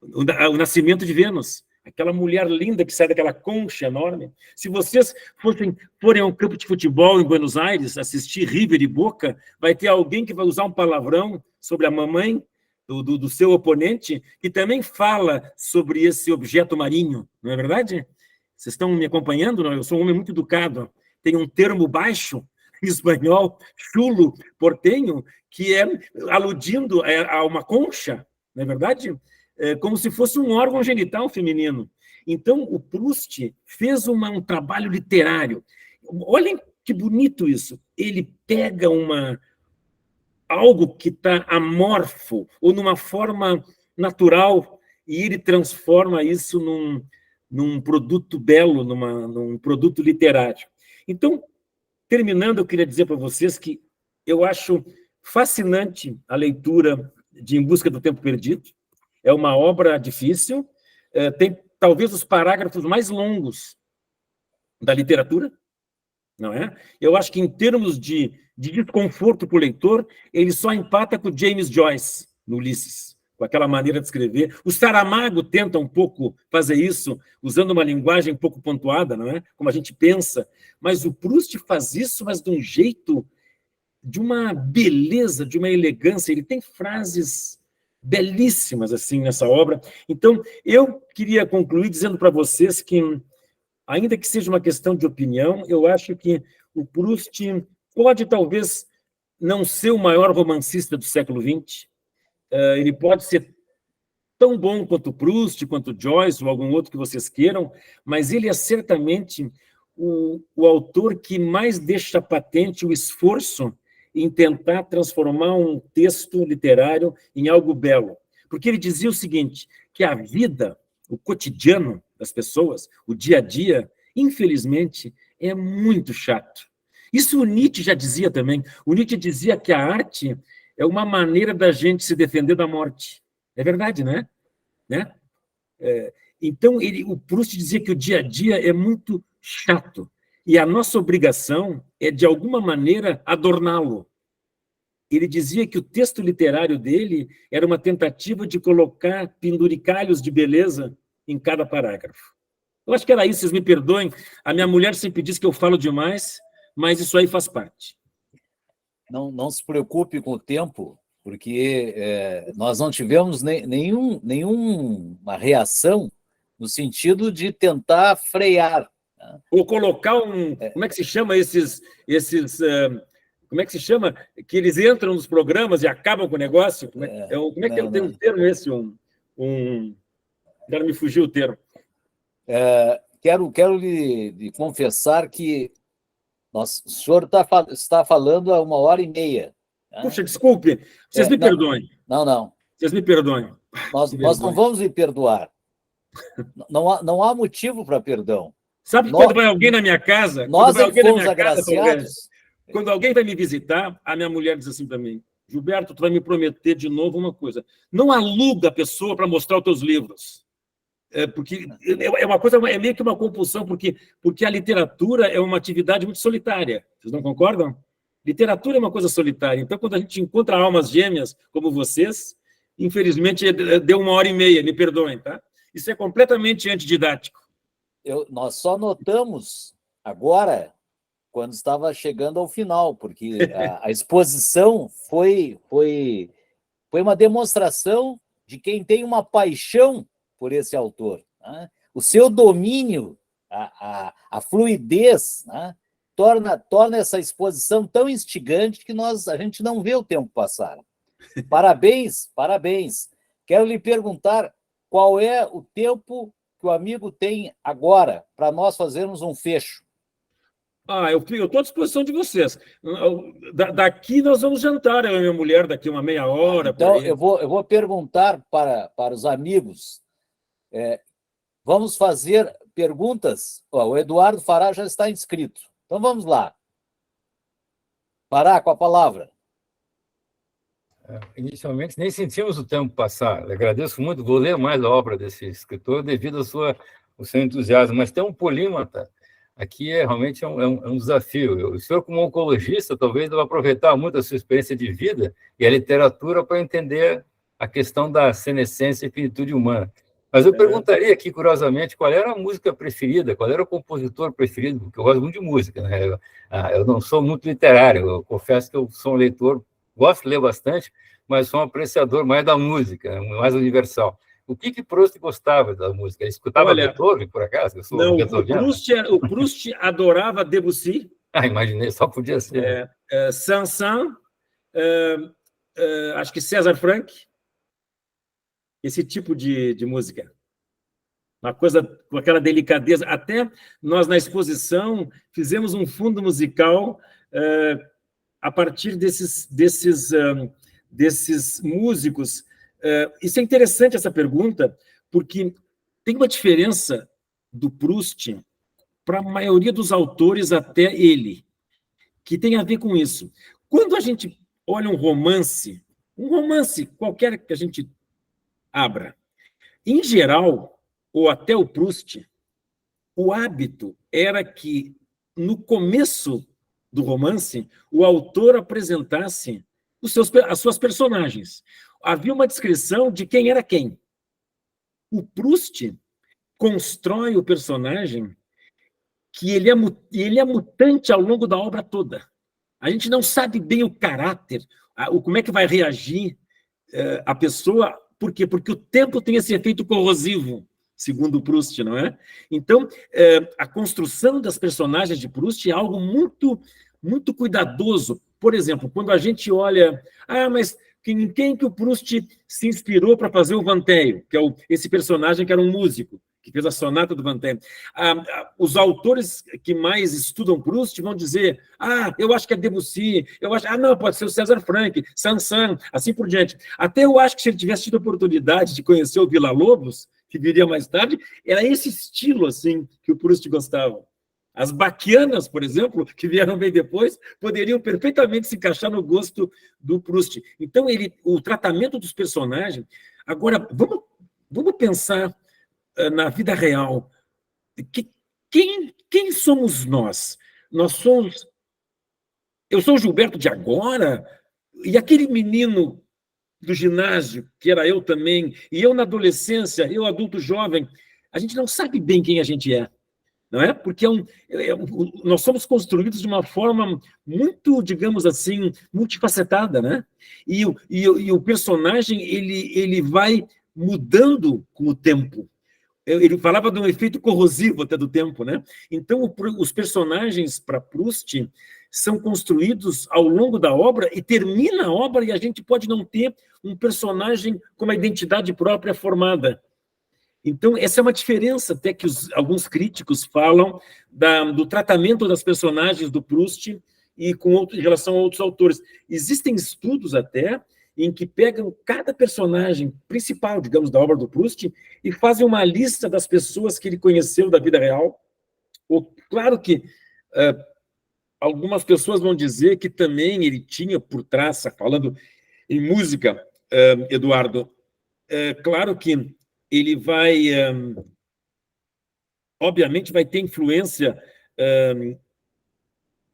O Nascimento de Vênus. Aquela mulher linda que sai daquela concha enorme. Se vocês forem a um campo de futebol em Buenos Aires, assistir River e Boca, vai ter alguém que vai usar um palavrão sobre a mamãe do seu oponente, que também fala sobre esse objeto marinho, não é verdade? Vocês estão me acompanhando? Não? Eu sou um homem muito educado. Tem um termo baixo, em espanhol, chulo, portenho, que é aludindo a uma concha, não é verdade? Como se fosse um órgão genital feminino. Então, o Proust fez um trabalho literário. Olhem que bonito isso. Ele pega algo que está amorfo, ou numa forma natural, e ele transforma isso num produto belo, num produto literário. Então, terminando, eu queria dizer para vocês que eu acho fascinante a leitura de Em Busca do Tempo Perdido. É uma obra difícil, tem talvez os parágrafos mais longos da literatura, não é? Eu acho que, em termos de desconforto para o leitor, ele só empata com o James Joyce, no Ulisses, com aquela maneira de escrever. O Saramago tenta um pouco fazer isso, usando uma linguagem um pouco pontuada, não é? Como a gente pensa, mas o Proust faz isso, mas de um jeito, de uma beleza, de uma elegância. Ele tem frases belíssimas assim nessa obra. Então, eu queria concluir dizendo para vocês que, ainda que seja uma questão de opinião, eu acho que o Proust pode, talvez, não ser o maior romancista do século XX. Ele pode ser tão bom quanto Proust, quanto Joyce, ou algum outro que vocês queiram, mas ele é certamente o autor que mais deixa patente o esforço em tentar transformar um texto literário em algo belo. Porque ele dizia o seguinte, que a vida, o cotidiano das pessoas, o dia a dia, infelizmente, é muito chato. Isso o Nietzsche já dizia também. O Nietzsche dizia que a arte é uma maneira da gente se defender da morte. É verdade, né? Então, o Proust dizia que o dia a dia é muito chato, e a nossa obrigação é, de alguma maneira, adorná-lo. Ele dizia que o texto literário dele era uma tentativa de colocar penduricalhos de beleza em cada parágrafo. Eu acho que era isso, vocês me perdoem. A minha mulher sempre diz que eu falo demais, mas isso aí faz parte. Não se preocupe com o tempo, porque nós não tivemos nenhuma reação no sentido de tentar frear. Né? Ou colocar como é que se chama esses como é que se chama? Que eles entram nos programas e acabam com o negócio? Como é que tem um termo esse? Agora me fugiu o termo. Quero lhe confessar que o senhor está falando há 1h30. Né? Puxa, desculpe, vocês me perdoem. Não. Vocês me perdoem. Nós não vamos lhe perdoar. Não há motivo para perdão. Sabe quando vai alguém na minha casa? Nós é que fomos agraciados. Quando alguém vai me visitar, a minha mulher diz assim para mim, Gilberto, tu vai me prometer de novo uma coisa. Não aluga a pessoa para mostrar os teus livros. Porque é uma coisa, é meio que uma compulsão, porque a literatura é uma atividade muito solitária. Vocês não concordam? Literatura é uma coisa solitária. Então, quando a gente encontra almas gêmeas como vocês, infelizmente, deu 1h30, me perdoem, tá? Isso é completamente antididático. Nós só notamos agora, quando estava chegando ao final, porque a exposição foi uma demonstração de quem tem uma paixão por esse autor. Né? O seu domínio, a fluidez, né? torna essa exposição tão instigante que a gente não vê o tempo passar. Parabéns. Quero lhe perguntar qual é o tempo que o amigo tem agora para nós fazermos um fecho. Eu estou à disposição de vocês. Daqui nós vamos jantar, eu e minha mulher, daqui uma meia hora. Então, eu vou perguntar para os amigos. Vamos fazer perguntas. O Eduardo Fará já está inscrito. Então, vamos lá. Fará, com a palavra. Inicialmente, nem sentimos o tempo passar. Eu agradeço muito, vou ler mais a obra desse escritor devido ao seu entusiasmo, mas ter um polímata aqui realmente é um desafio. O senhor, como oncologista, talvez vai aproveitar muito a sua experiência de vida e a literatura para entender a questão da senescência e finitude humana. Mas eu perguntaria aqui, curiosamente, qual era a música preferida, qual era o compositor preferido, porque eu gosto muito de música, né? Eu não sou muito literário, eu confesso que eu sou um leitor, gosto de ler bastante, mas sou um apreciador mais da música, mais universal. O que Proust gostava da música? Ele escutava Beethoven, por acaso? O Proust adorava Debussy. Imaginei, só podia ser. Saint-Saëns, acho que César Franck, esse tipo de música. Uma coisa com aquela delicadeza. Até nós, na exposição, fizemos um fundo musical a partir desses músicos. Isso é interessante, essa pergunta, porque tem uma diferença do Proust para a maioria dos autores, até ele, que tem a ver com isso. Quando a gente olha um romance qualquer que a gente abra, em geral, ou até o Proust, o hábito era que no começo do romance, o autor apresentasse as suas personagens. Havia uma descrição de quem era quem. O Proust constrói o personagem que ele é mutante ao longo da obra toda. A gente não sabe bem o caráter, como é que vai reagir a pessoa. Por quê? Porque o tempo tem esse efeito corrosivo, segundo Proust, não é? Então, a construção das personagens de Proust é algo muito, muito cuidadoso. Por exemplo, quando a gente olha... mas em quem que o Proust se inspirou para fazer o Vinteuil, que é esse personagem que era um músico, que fez a sonata do Vinteuil. Os autores que mais estudam Proust vão dizer, eu acho que é Debussy, não, pode ser o César Franck, Saint-Saëns, assim por diante. Até eu acho que se ele tivesse tido a oportunidade de conhecer o Villa-Lobos, que viria mais tarde, era esse estilo assim que o Proust gostava. As baquianas, por exemplo, que vieram bem depois, poderiam perfeitamente se encaixar no gosto do Proust. Então, o tratamento dos personagens... Agora, vamos pensar na vida real. Quem somos nós? Nós somos... Eu sou o Gilberto de agora, e aquele menino do ginásio, que era eu também, e eu na adolescência, eu adulto jovem, a gente não sabe bem quem a gente é. Não é? Porque nós somos construídos de uma forma muito, digamos assim, multifacetada, né? E o personagem ele vai mudando com o tempo. Ele falava de um efeito corrosivo até do tempo, né? Então, os personagens para Proust são construídos ao longo da obra e termina a obra e a gente pode não ter um personagem com uma identidade própria formada. Então, essa é uma diferença até que alguns críticos falam do tratamento das personagens do Proust e em relação a outros autores. Existem estudos até em que pegam cada personagem principal, digamos, da obra do Proust e fazem uma lista das pessoas que ele conheceu da vida real. Claro que algumas pessoas vão dizer que também ele tinha por trás, falando em música, Eduardo, claro que ele vai, obviamente, vai ter influência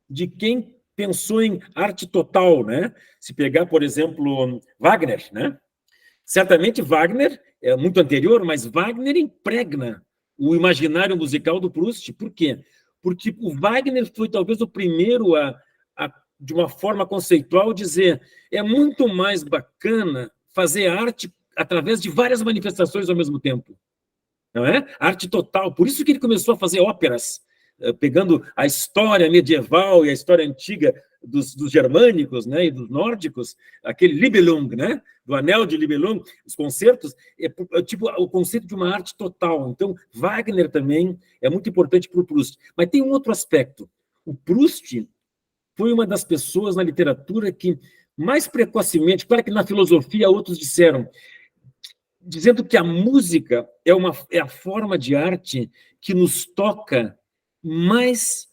de quem pensou em arte total, né? Se pegar, por exemplo, Wagner, né? Certamente Wagner é muito anterior, mas Wagner impregna o imaginário musical do Proust. Por quê? Porque o Wagner foi talvez o primeiro de uma forma conceitual, dizer é muito mais bacana fazer arte através de várias manifestações ao mesmo tempo. Não é? Arte total. Por isso que ele começou a fazer óperas, pegando a história medieval e a história antiga dos germânicos, né, e dos nórdicos, aquele Nibelung, né, do Anel de Nibelung, os concertos, tipo o conceito de uma arte total. Então, Wagner também é muito importante para o Proust. Mas tem um outro aspecto. O Proust foi uma das pessoas na literatura que mais precocemente, claro que na filosofia outros disseram, dizendo que a música é a forma de arte que nos toca mais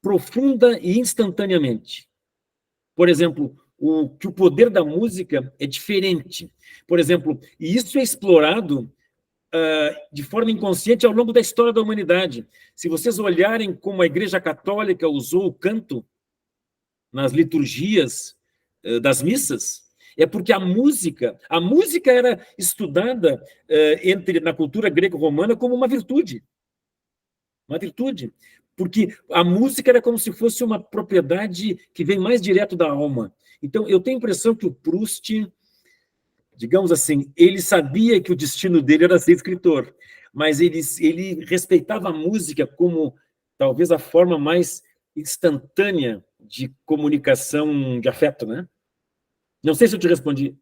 profunda e instantaneamente. Por exemplo, que o poder da música é diferente. Por exemplo, e isso é explorado de forma inconsciente ao longo da história da humanidade. Se vocês olharem como a Igreja Católica usou o canto nas liturgias das missas, é porque a música era estudada na cultura greco-romana como uma virtude. Uma virtude. Porque a música era como se fosse uma propriedade que vem mais direto da alma. Então, eu tenho a impressão que o Proust, digamos assim, ele sabia que o destino dele era ser escritor, mas ele respeitava a música como talvez a forma mais instantânea de comunicação de afeto, né? Não sei se eu te respondi.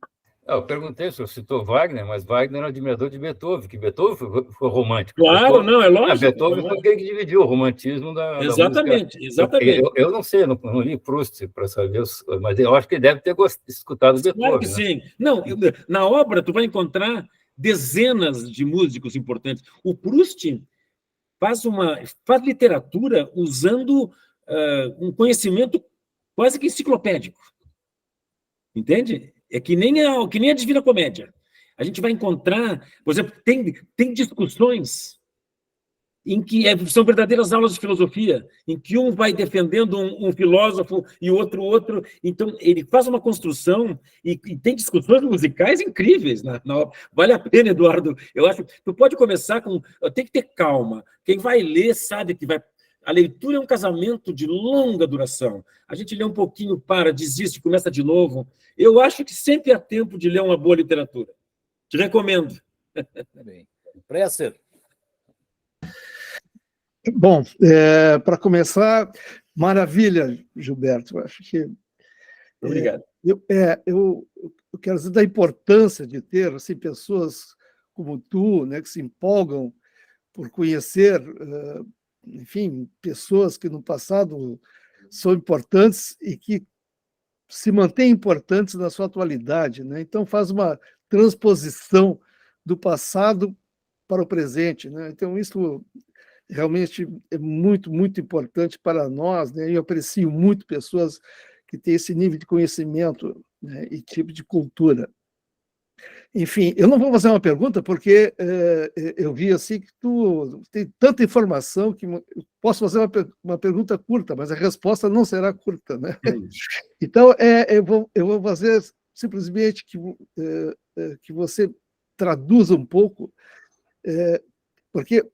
Eu perguntei, o senhor citou Wagner, mas Wagner era admirador de Beethoven, que Beethoven foi romântico. Claro, Beethoven, não, é lógico. Beethoven foi aquele que dividiu o romantismo da exatamente, música. Exatamente. Eu não sei, não li Proust para saber, mas eu acho que ele deve ter escutado Beethoven. Claro que sim. Não, na obra tu vai encontrar dezenas de músicos importantes. O Proust faz literatura usando um conhecimento quase que enciclopédico. Entende? É que nem a Divina Comédia. A gente vai encontrar, por exemplo, tem discussões em que são verdadeiras aulas de filosofia, em que um vai defendendo um filósofo e o outro. Então, ele faz uma construção e tem discussões musicais incríveis na obra. Vale a pena, Eduardo. Eu acho que tu pode começar com... Tem que ter calma. Quem vai ler sabe que vai... A leitura é um casamento de longa duração. A gente lê um pouquinho, para, desiste, começa de novo. Eu acho que sempre há tempo de ler uma boa literatura. Te recomendo. Presser. Bom, para começar, maravilha, Gilberto. Eu acho que... Obrigado. Eu quero dizer da importância de ter assim, pessoas como tu, né, que se empolgam por conhecer, enfim, pessoas que no passado são importantes e que se mantêm importantes na sua atualidade, né? Então faz uma transposição do passado para o presente, né? Então isso realmente é muito, muito importante para nós, né? Eu aprecio muito pessoas que têm esse nível de conhecimento, né, e tipo de cultura. Enfim, eu não vou fazer uma pergunta, porque eu vi assim que tu tem tanta informação que eu posso fazer uma pergunta curta, mas a resposta não será curta, né? Então, eu vou fazer simplesmente que você traduza um pouco, porque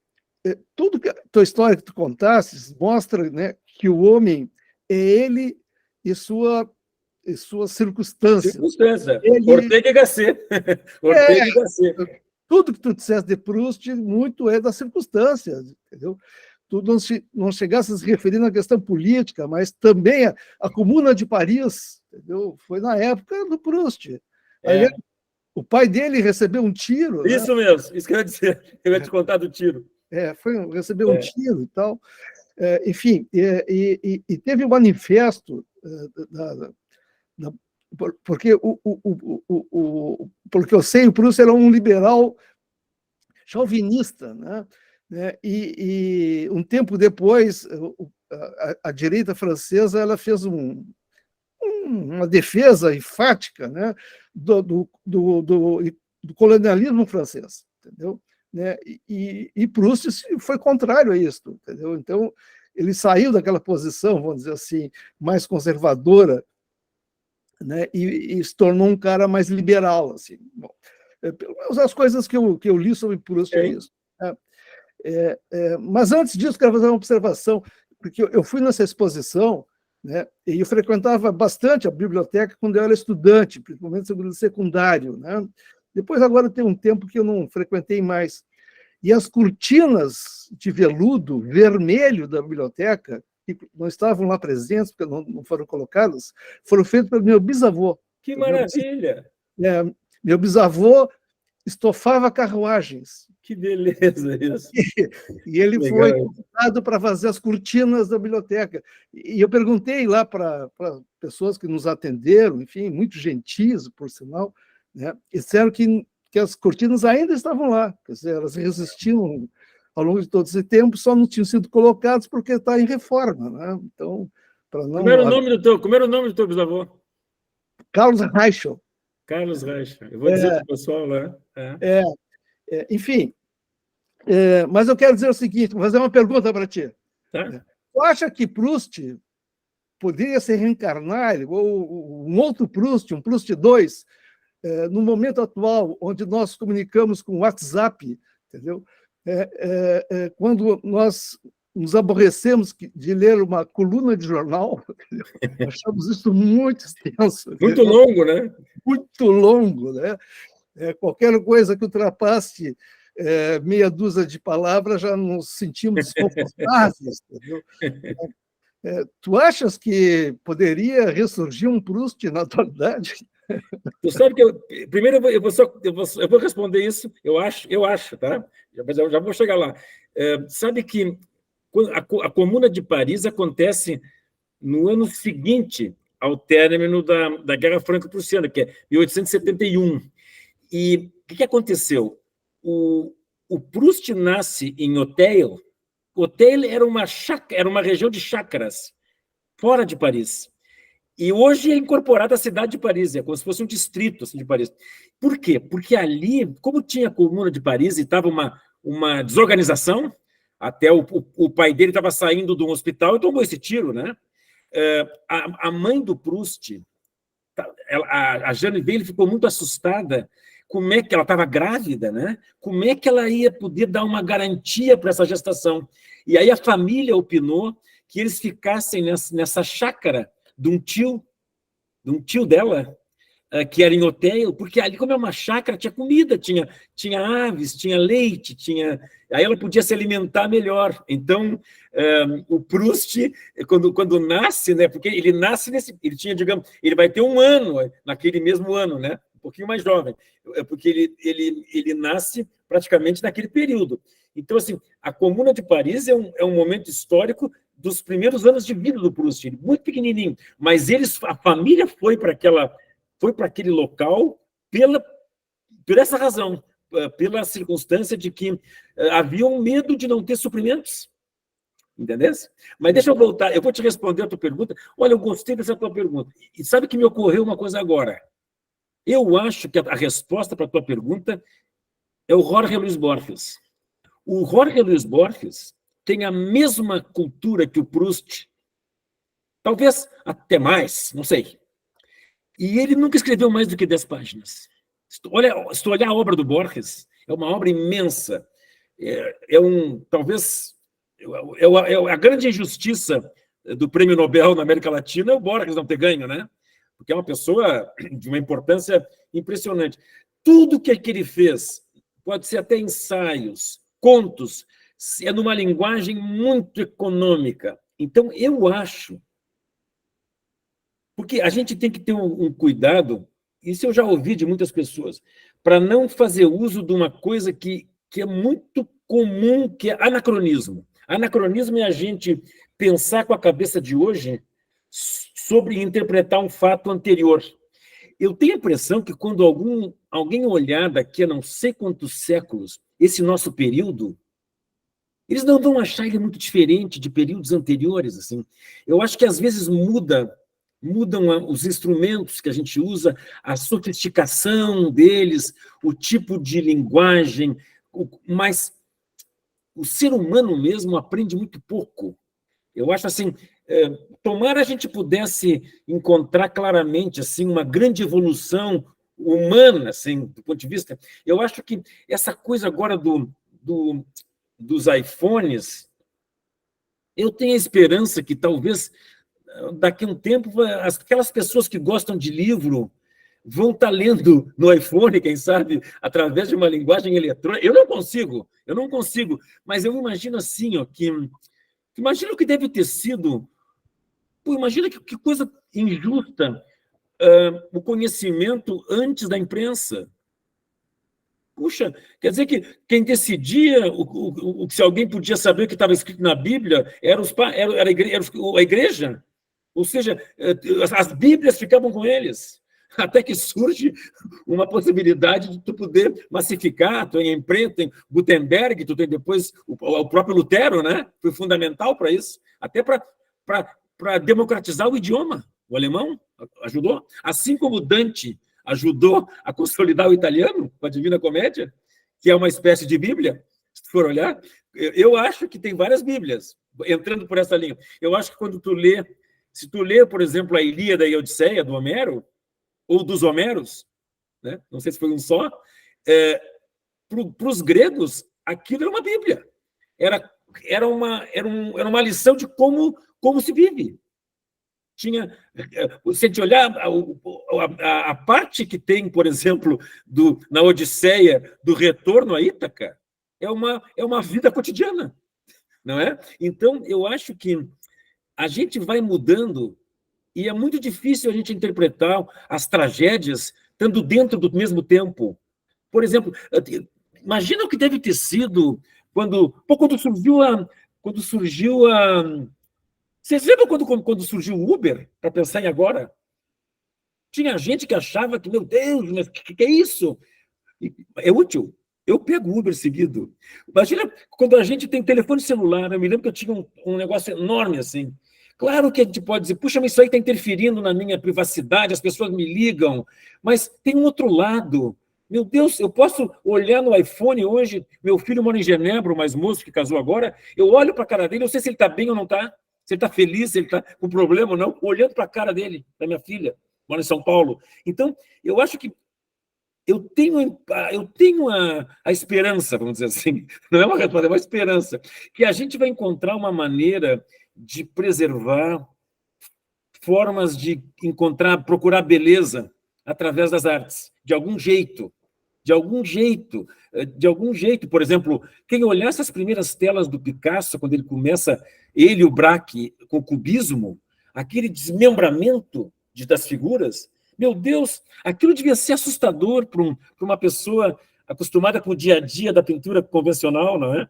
tudo que a tua história que tu contasses mostra, né, que o homem é ele e suas circunstâncias. Ortega y Gasset. Ortega y Gasset. Tudo que tu disseste de Proust, muito é das circunstâncias, entendeu? Tu não chegasse a se referir na questão política, mas também a Comuna de Paris, entendeu? Foi na época do Proust. Aí, o pai dele recebeu um tiro. Isso, né? Mesmo, isso que eu ia dizer. Eu ia te contar do tiro. Recebeu um tiro e tal. Enfim, e teve um manifesto porque porque eu sei, o Proust era um liberal chauvinista, né? E um tempo depois a direita francesa ela fez uma defesa enfática, né, do colonialismo francês, entendeu? Né? E Proust foi contrário a isso, entendeu? Então ele saiu daquela posição, vamos dizer assim, mais conservadora, né, e se tornou um cara mais liberal, assim. Bom, pelo menos as coisas que eu li sobre Proust é isso. Mas antes disso, quero fazer uma observação, porque eu fui nessa exposição, né, e eu frequentava bastante a biblioteca quando eu era estudante, principalmente no secundário, né? Depois, agora, tem um tempo que eu não frequentei mais. E as cortinas de veludo vermelho da biblioteca, que não estavam lá presentes, porque não foram colocadas, foram feitas pelo meu bisavô. Que maravilha! Meu bisavô estofava carruagens. Que beleza isso! E ele foi convidado para fazer as cortinas da biblioteca. E eu perguntei lá para pessoas que nos atenderam, enfim, muito gentis, por sinal, né? E disseram que as cortinas ainda estavam lá, quer dizer, elas resistiam ao longo de todo esse tempo, só não tinham sido colocadas porque está em reforma, né? Então, para não... Como era o nome do teu bisavô? Carlos Reichel. Carlos Reichel. Eu vou dizer para o pessoal lá. Enfim, mas eu quero dizer o seguinte, vou fazer uma pergunta para ti. Tá. Tu acha que Proust poderia se reencarnar, ou um outro Proust, um Proust 2, no momento atual, onde nós comunicamos com o WhatsApp, entendeu? Quando nós nos aborrecemos de ler uma coluna de jornal, achamos isso muito extenso. Muito longo, né? Muito longo, né? Qualquer coisa que ultrapasse meia dúzia de palavras, já nos sentimos desconfortáveis, entendeu? Tu achas que poderia ressurgir um Proust na atualidade? Tu sabe que primeiro eu vou responder isso, eu acho, tá? Mas eu já vou chegar lá. Sabe que a Comuna de Paris acontece no ano seguinte ao término da Guerra Franco-Prussiana, que é 1871. E o que aconteceu? O Proust nasce em Auteuil. Auteuil era uma região de chácaras, fora de Paris. E hoje é incorporada à cidade de Paris, é como se fosse um distrito assim, de Paris. Por quê? Porque ali, como tinha a Comuna de Paris e estava uma desorganização, até o pai dele estava saindo de um hospital e tomou esse tiro, né? A mãe do Proust, a Jane Bailey, ficou muito assustada. Como é que ela estava grávida, né? Como é que ela ia poder dar uma garantia para essa gestação? E aí a família opinou que eles ficassem nessa chácara de um tio dela, que era em hotel, porque ali, como é uma chácara, tinha comida, tinha aves, tinha leite, aí ela podia se alimentar melhor. Então, o Proust, quando nasce, né, porque ele nasce ele tinha, digamos, ele vai ter 1 ano, naquele mesmo ano, né, um pouquinho mais jovem, porque ele nasce praticamente naquele período. Então, assim, a Comuna de Paris é um momento histórico dos primeiros anos de vida do Proust, muito pequenininho, mas a família foi para aquele local por essa razão, pela circunstância de que havia um medo de não ter suprimentos. Entendeu? Mas deixa eu voltar, eu vou te responder a tua pergunta. Olha, eu gostei dessa tua pergunta. E sabe que me ocorreu uma coisa agora? Eu acho que a resposta para a tua pergunta é o Jorge Luis Borges. O Jorge Luis Borges tem a mesma cultura que o Proust, talvez até mais, não sei. E ele nunca escreveu mais do que 10 páginas. Se tu olhar a obra do Borges, é uma obra imensa. Talvez a grande injustiça do Prêmio Nobel na América Latina é o Borges não ter ganho, né? Porque é uma pessoa de uma importância impressionante. Tudo que ele fez, pode ser até ensaios, contos, é numa linguagem muito econômica. Então, eu acho, porque a gente tem que ter um cuidado, isso eu já ouvi de muitas pessoas, para não fazer uso de uma coisa que é muito comum, que é anacronismo. Anacronismo é a gente pensar com a cabeça de hoje sobre interpretar um fato anterior. Eu tenho a impressão que quando alguém olhar daqui a não sei quantos séculos esse nosso período, eles não vão achar ele muito diferente de períodos anteriores. Assim. Eu acho que às vezes mudam os instrumentos que a gente usa, a sofisticação deles, o tipo de linguagem, mas o ser humano mesmo aprende muito pouco. Eu acho assim, tomara a gente pudesse encontrar claramente assim, uma grande evolução humana, assim, do ponto de vista. Eu acho que essa coisa agora dos iPhones, eu tenho a esperança que talvez daqui a um tempo aquelas pessoas que gostam de livro vão estar lendo no iPhone, quem sabe, através de uma linguagem eletrônica. Eu não consigo, mas eu imagino assim, ó, imagina o que deve ter sido. Pô, imagina que coisa injusta o conhecimento antes da imprensa. Puxa, quer dizer que quem decidia se alguém podia saber o que estava escrito na Bíblia era a igreja. Ou seja, as Bíblias ficavam com eles. Até que surge uma possibilidade de tu poder massificar, tu tem imprenta, tem Gutenberg, tu tem depois o próprio Lutero, né? Foi fundamental para isso, até para democratizar o idioma. O alemão ajudou, assim como Dante ajudou a consolidar o italiano com a Divina Comédia, que é uma espécie de Bíblia, se tu for olhar. Eu acho que tem várias Bíblias, entrando por essa linha. Eu acho que quando se tu lê, por exemplo, a Ilíada e a Odisseia, do Homero, ou dos Homeros, né? Não sei se foi um só, para os gregos, aquilo era uma Bíblia. Era uma lição de como se vive. Se a gente olhar a parte que tem, por exemplo, na Odisseia, do retorno a Ítaca, é uma vida cotidiana, não é? Então, eu acho que a gente vai mudando e é muito difícil a gente interpretar as tragédias estando dentro do mesmo tempo. Por exemplo, imagina o que deve ter sido quando surgiu a... Vocês lembram quando surgiu o Uber, para pensar em agora? Tinha gente que achava que, meu Deus, mas o que é isso? É útil. Eu pego o Uber seguido. Imagina quando a gente tem telefone celular. Eu me lembro que eu tinha um negócio enorme assim. Claro que a gente pode dizer, puxa, mas isso aí está interferindo na minha privacidade, as pessoas me ligam, mas tem um outro lado. Meu Deus, eu posso olhar no iPhone hoje, meu filho mora em Genebra, o mais moço que casou agora, eu olho para a cara dele, eu sei se ele está bem ou não está, se ele está feliz, se ele está com problema ou não, olhando para a cara dele, da minha filha, mora em São Paulo. Então, eu acho que eu tenho a esperança, vamos dizer assim, não é uma resposta, é uma esperança, que a gente vai encontrar uma maneira de preservar, formas de procurar beleza através das artes, de algum jeito. Por exemplo, quem olhasse as primeiras telas do Picasso, quando ele começa, ele e o Braque, com o cubismo, aquele desmembramento das figuras, meu Deus, aquilo devia ser assustador para uma pessoa acostumada com o dia a dia da pintura convencional, não é?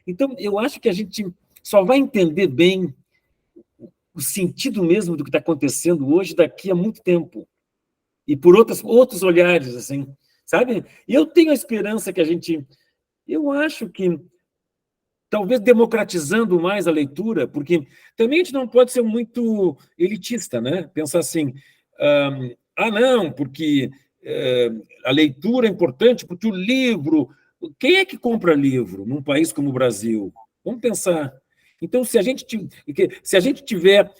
Então, eu acho que a gente só vai entender bem o sentido mesmo do que está acontecendo hoje daqui a muito tempo. E por outros olhares, assim, sabe? E eu tenho a esperança que a gente... Eu acho que, talvez democratizando mais a leitura, porque também a gente não pode ser muito elitista, né? Pensar assim, não, porque a leitura é importante, porque o livro... Quem é que compra livro num país como o Brasil? Vamos pensar. Então, se a gente tiver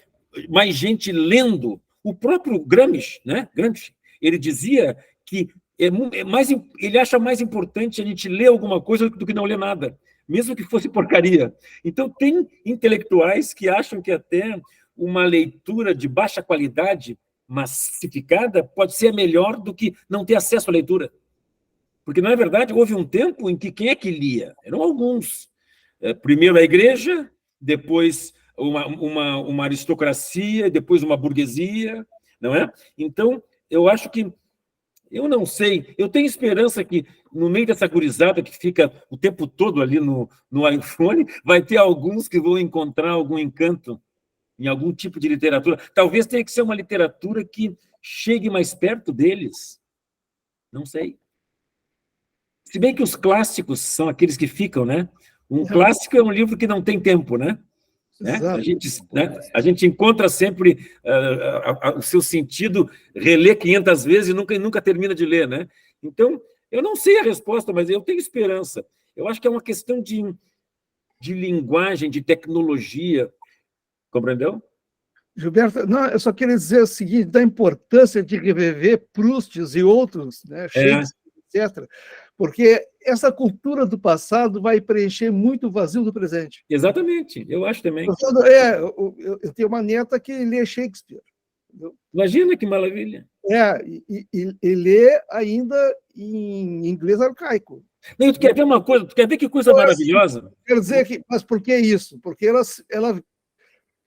mais gente lendo, o próprio Gramsci, né? Gramsci, ele dizia que ele acha mais importante a gente ler alguma coisa do que não ler nada, mesmo que fosse porcaria. Então, tem intelectuais que acham que até uma leitura de baixa qualidade, massificada, pode ser melhor do que não ter acesso à leitura. Porque, na verdade, houve um tempo em que quem é que lia? Eram alguns. Primeiro a igreja, depois uma aristocracia, depois uma burguesia, não é? Então, eu acho que, eu não sei, eu tenho esperança que, no meio dessa gurizada que fica o tempo todo ali no iPhone, vai ter alguns que vão encontrar algum encanto em algum tipo de literatura. Talvez tenha que ser uma literatura que chegue mais perto deles. Não sei. Se bem que os clássicos são aqueles que ficam, né? Um clássico é um livro que não tem tempo, né? A gente encontra sempre o seu sentido, relê 500 vezes e nunca termina de ler, né? Então, eu não sei a resposta, mas eu tenho esperança. Eu acho que é uma questão de linguagem, de tecnologia. Compreendeu? Gilberto, não, eu só queria dizer o seguinte, da importância de reviver Proust e outros, né, Shakespeare, etc., porque essa cultura do passado vai preencher muito o vazio do presente. Exatamente, eu acho também. Eu tenho uma neta que lê Shakespeare. Imagina que maravilha. E lê ainda em inglês arcaico. Não, tu quer ver uma coisa? Tu quer ver que coisa maravilhosa? Quer dizer que, mas por que isso? Porque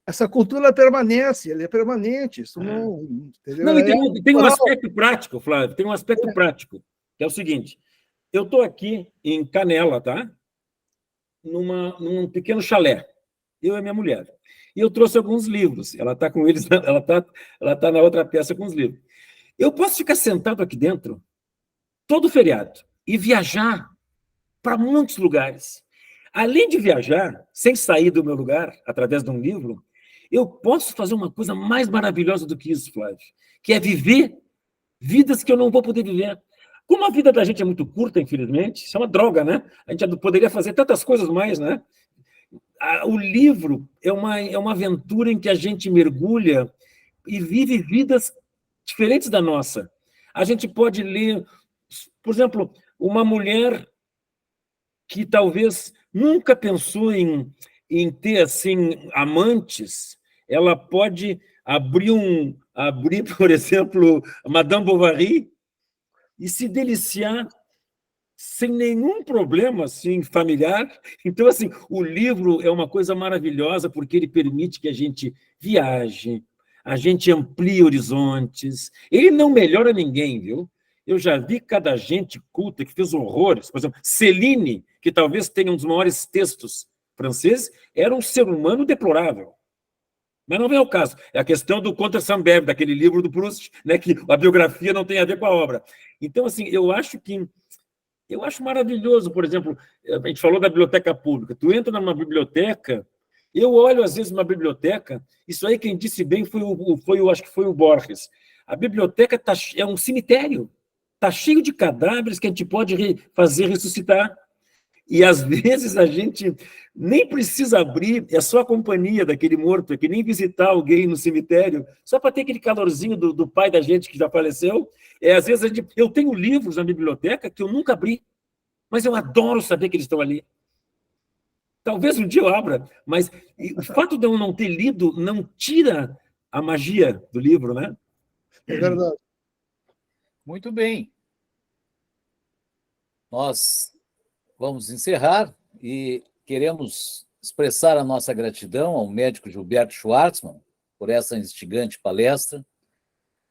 essa cultura permanece, ela é permanente. Isso não, entendeu? Não, tem um aspecto prático, Flávio, tem um aspecto prático, que é o seguinte: eu estou aqui em Canela, tá? Num pequeno chalé, eu e minha mulher. E eu trouxe alguns livros. Ela está com eles, ela tá na outra peça com os livros. Eu posso ficar sentado aqui dentro todo feriado e viajar para muitos lugares. Além de viajar, sem sair do meu lugar, através de um livro, eu posso fazer uma coisa mais maravilhosa do que isso, Flávio, que é viver vidas que eu não vou poder viver. Como a vida da gente é muito curta, infelizmente, isso é uma droga, né? A gente poderia fazer tantas coisas mais, né? O livro é uma aventura em que a gente mergulha e vive vidas diferentes da nossa. A gente pode ler, por exemplo, uma mulher que talvez nunca pensou em ter assim amantes, ela pode abrir, por exemplo, Madame Bovary e se deliciar sem nenhum problema assim, familiar. Então, assim, o livro é uma coisa maravilhosa porque ele permite que a gente viaje, a gente amplie horizontes. Ele não melhora ninguém, viu? Eu já vi cada gente culta que fez horrores. Por exemplo, Céline, que talvez tenha um dos maiores textos franceses, era um ser humano deplorável. Mas não vem ao caso. É a questão do Contra Saint-Beuve, daquele livro do Proust, né, que a biografia não tem a ver com a obra. Então, assim, eu acho maravilhoso, por exemplo, a gente falou da biblioteca pública. Tu entra numa biblioteca, eu olho às vezes uma biblioteca, isso aí quem disse bem acho que foi o Borges. A biblioteca é um cemitério. está cheio de cadáveres que a gente pode fazer ressuscitar. E, às vezes, a gente nem precisa abrir, é só a companhia daquele morto, é que nem visitar alguém no cemitério, só para ter aquele calorzinho do pai da gente que já faleceu. Às vezes, eu tenho livros na biblioteca que eu nunca abri, mas eu adoro saber que eles estão ali. Talvez um dia eu abra, mas o fato de eu não ter lido não tira a magia do livro, né? É verdade. Muito bem. Nós vamos encerrar e queremos expressar a nossa gratidão ao médico Gilberto Schwartzmann por essa instigante palestra.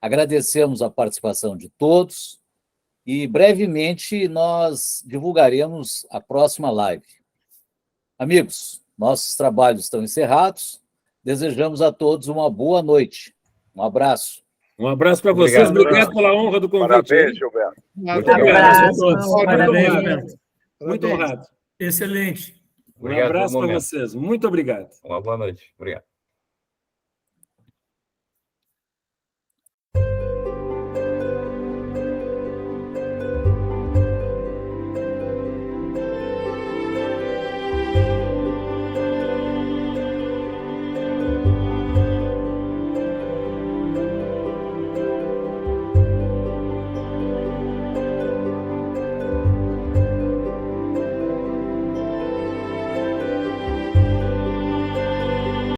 Agradecemos a participação de todos e brevemente nós divulgaremos a próxima live. Amigos, nossos trabalhos estão encerrados. Desejamos a todos uma boa noite. Um abraço. Um abraço para vocês. Obrigado pela honra do convite. Parabéns, Gilberto. Muito obrigado a todos. Parabéns, Gilberto. Muito honrado. Excelente. Um abraço para vocês. Muito obrigado. Uma boa noite. Obrigado.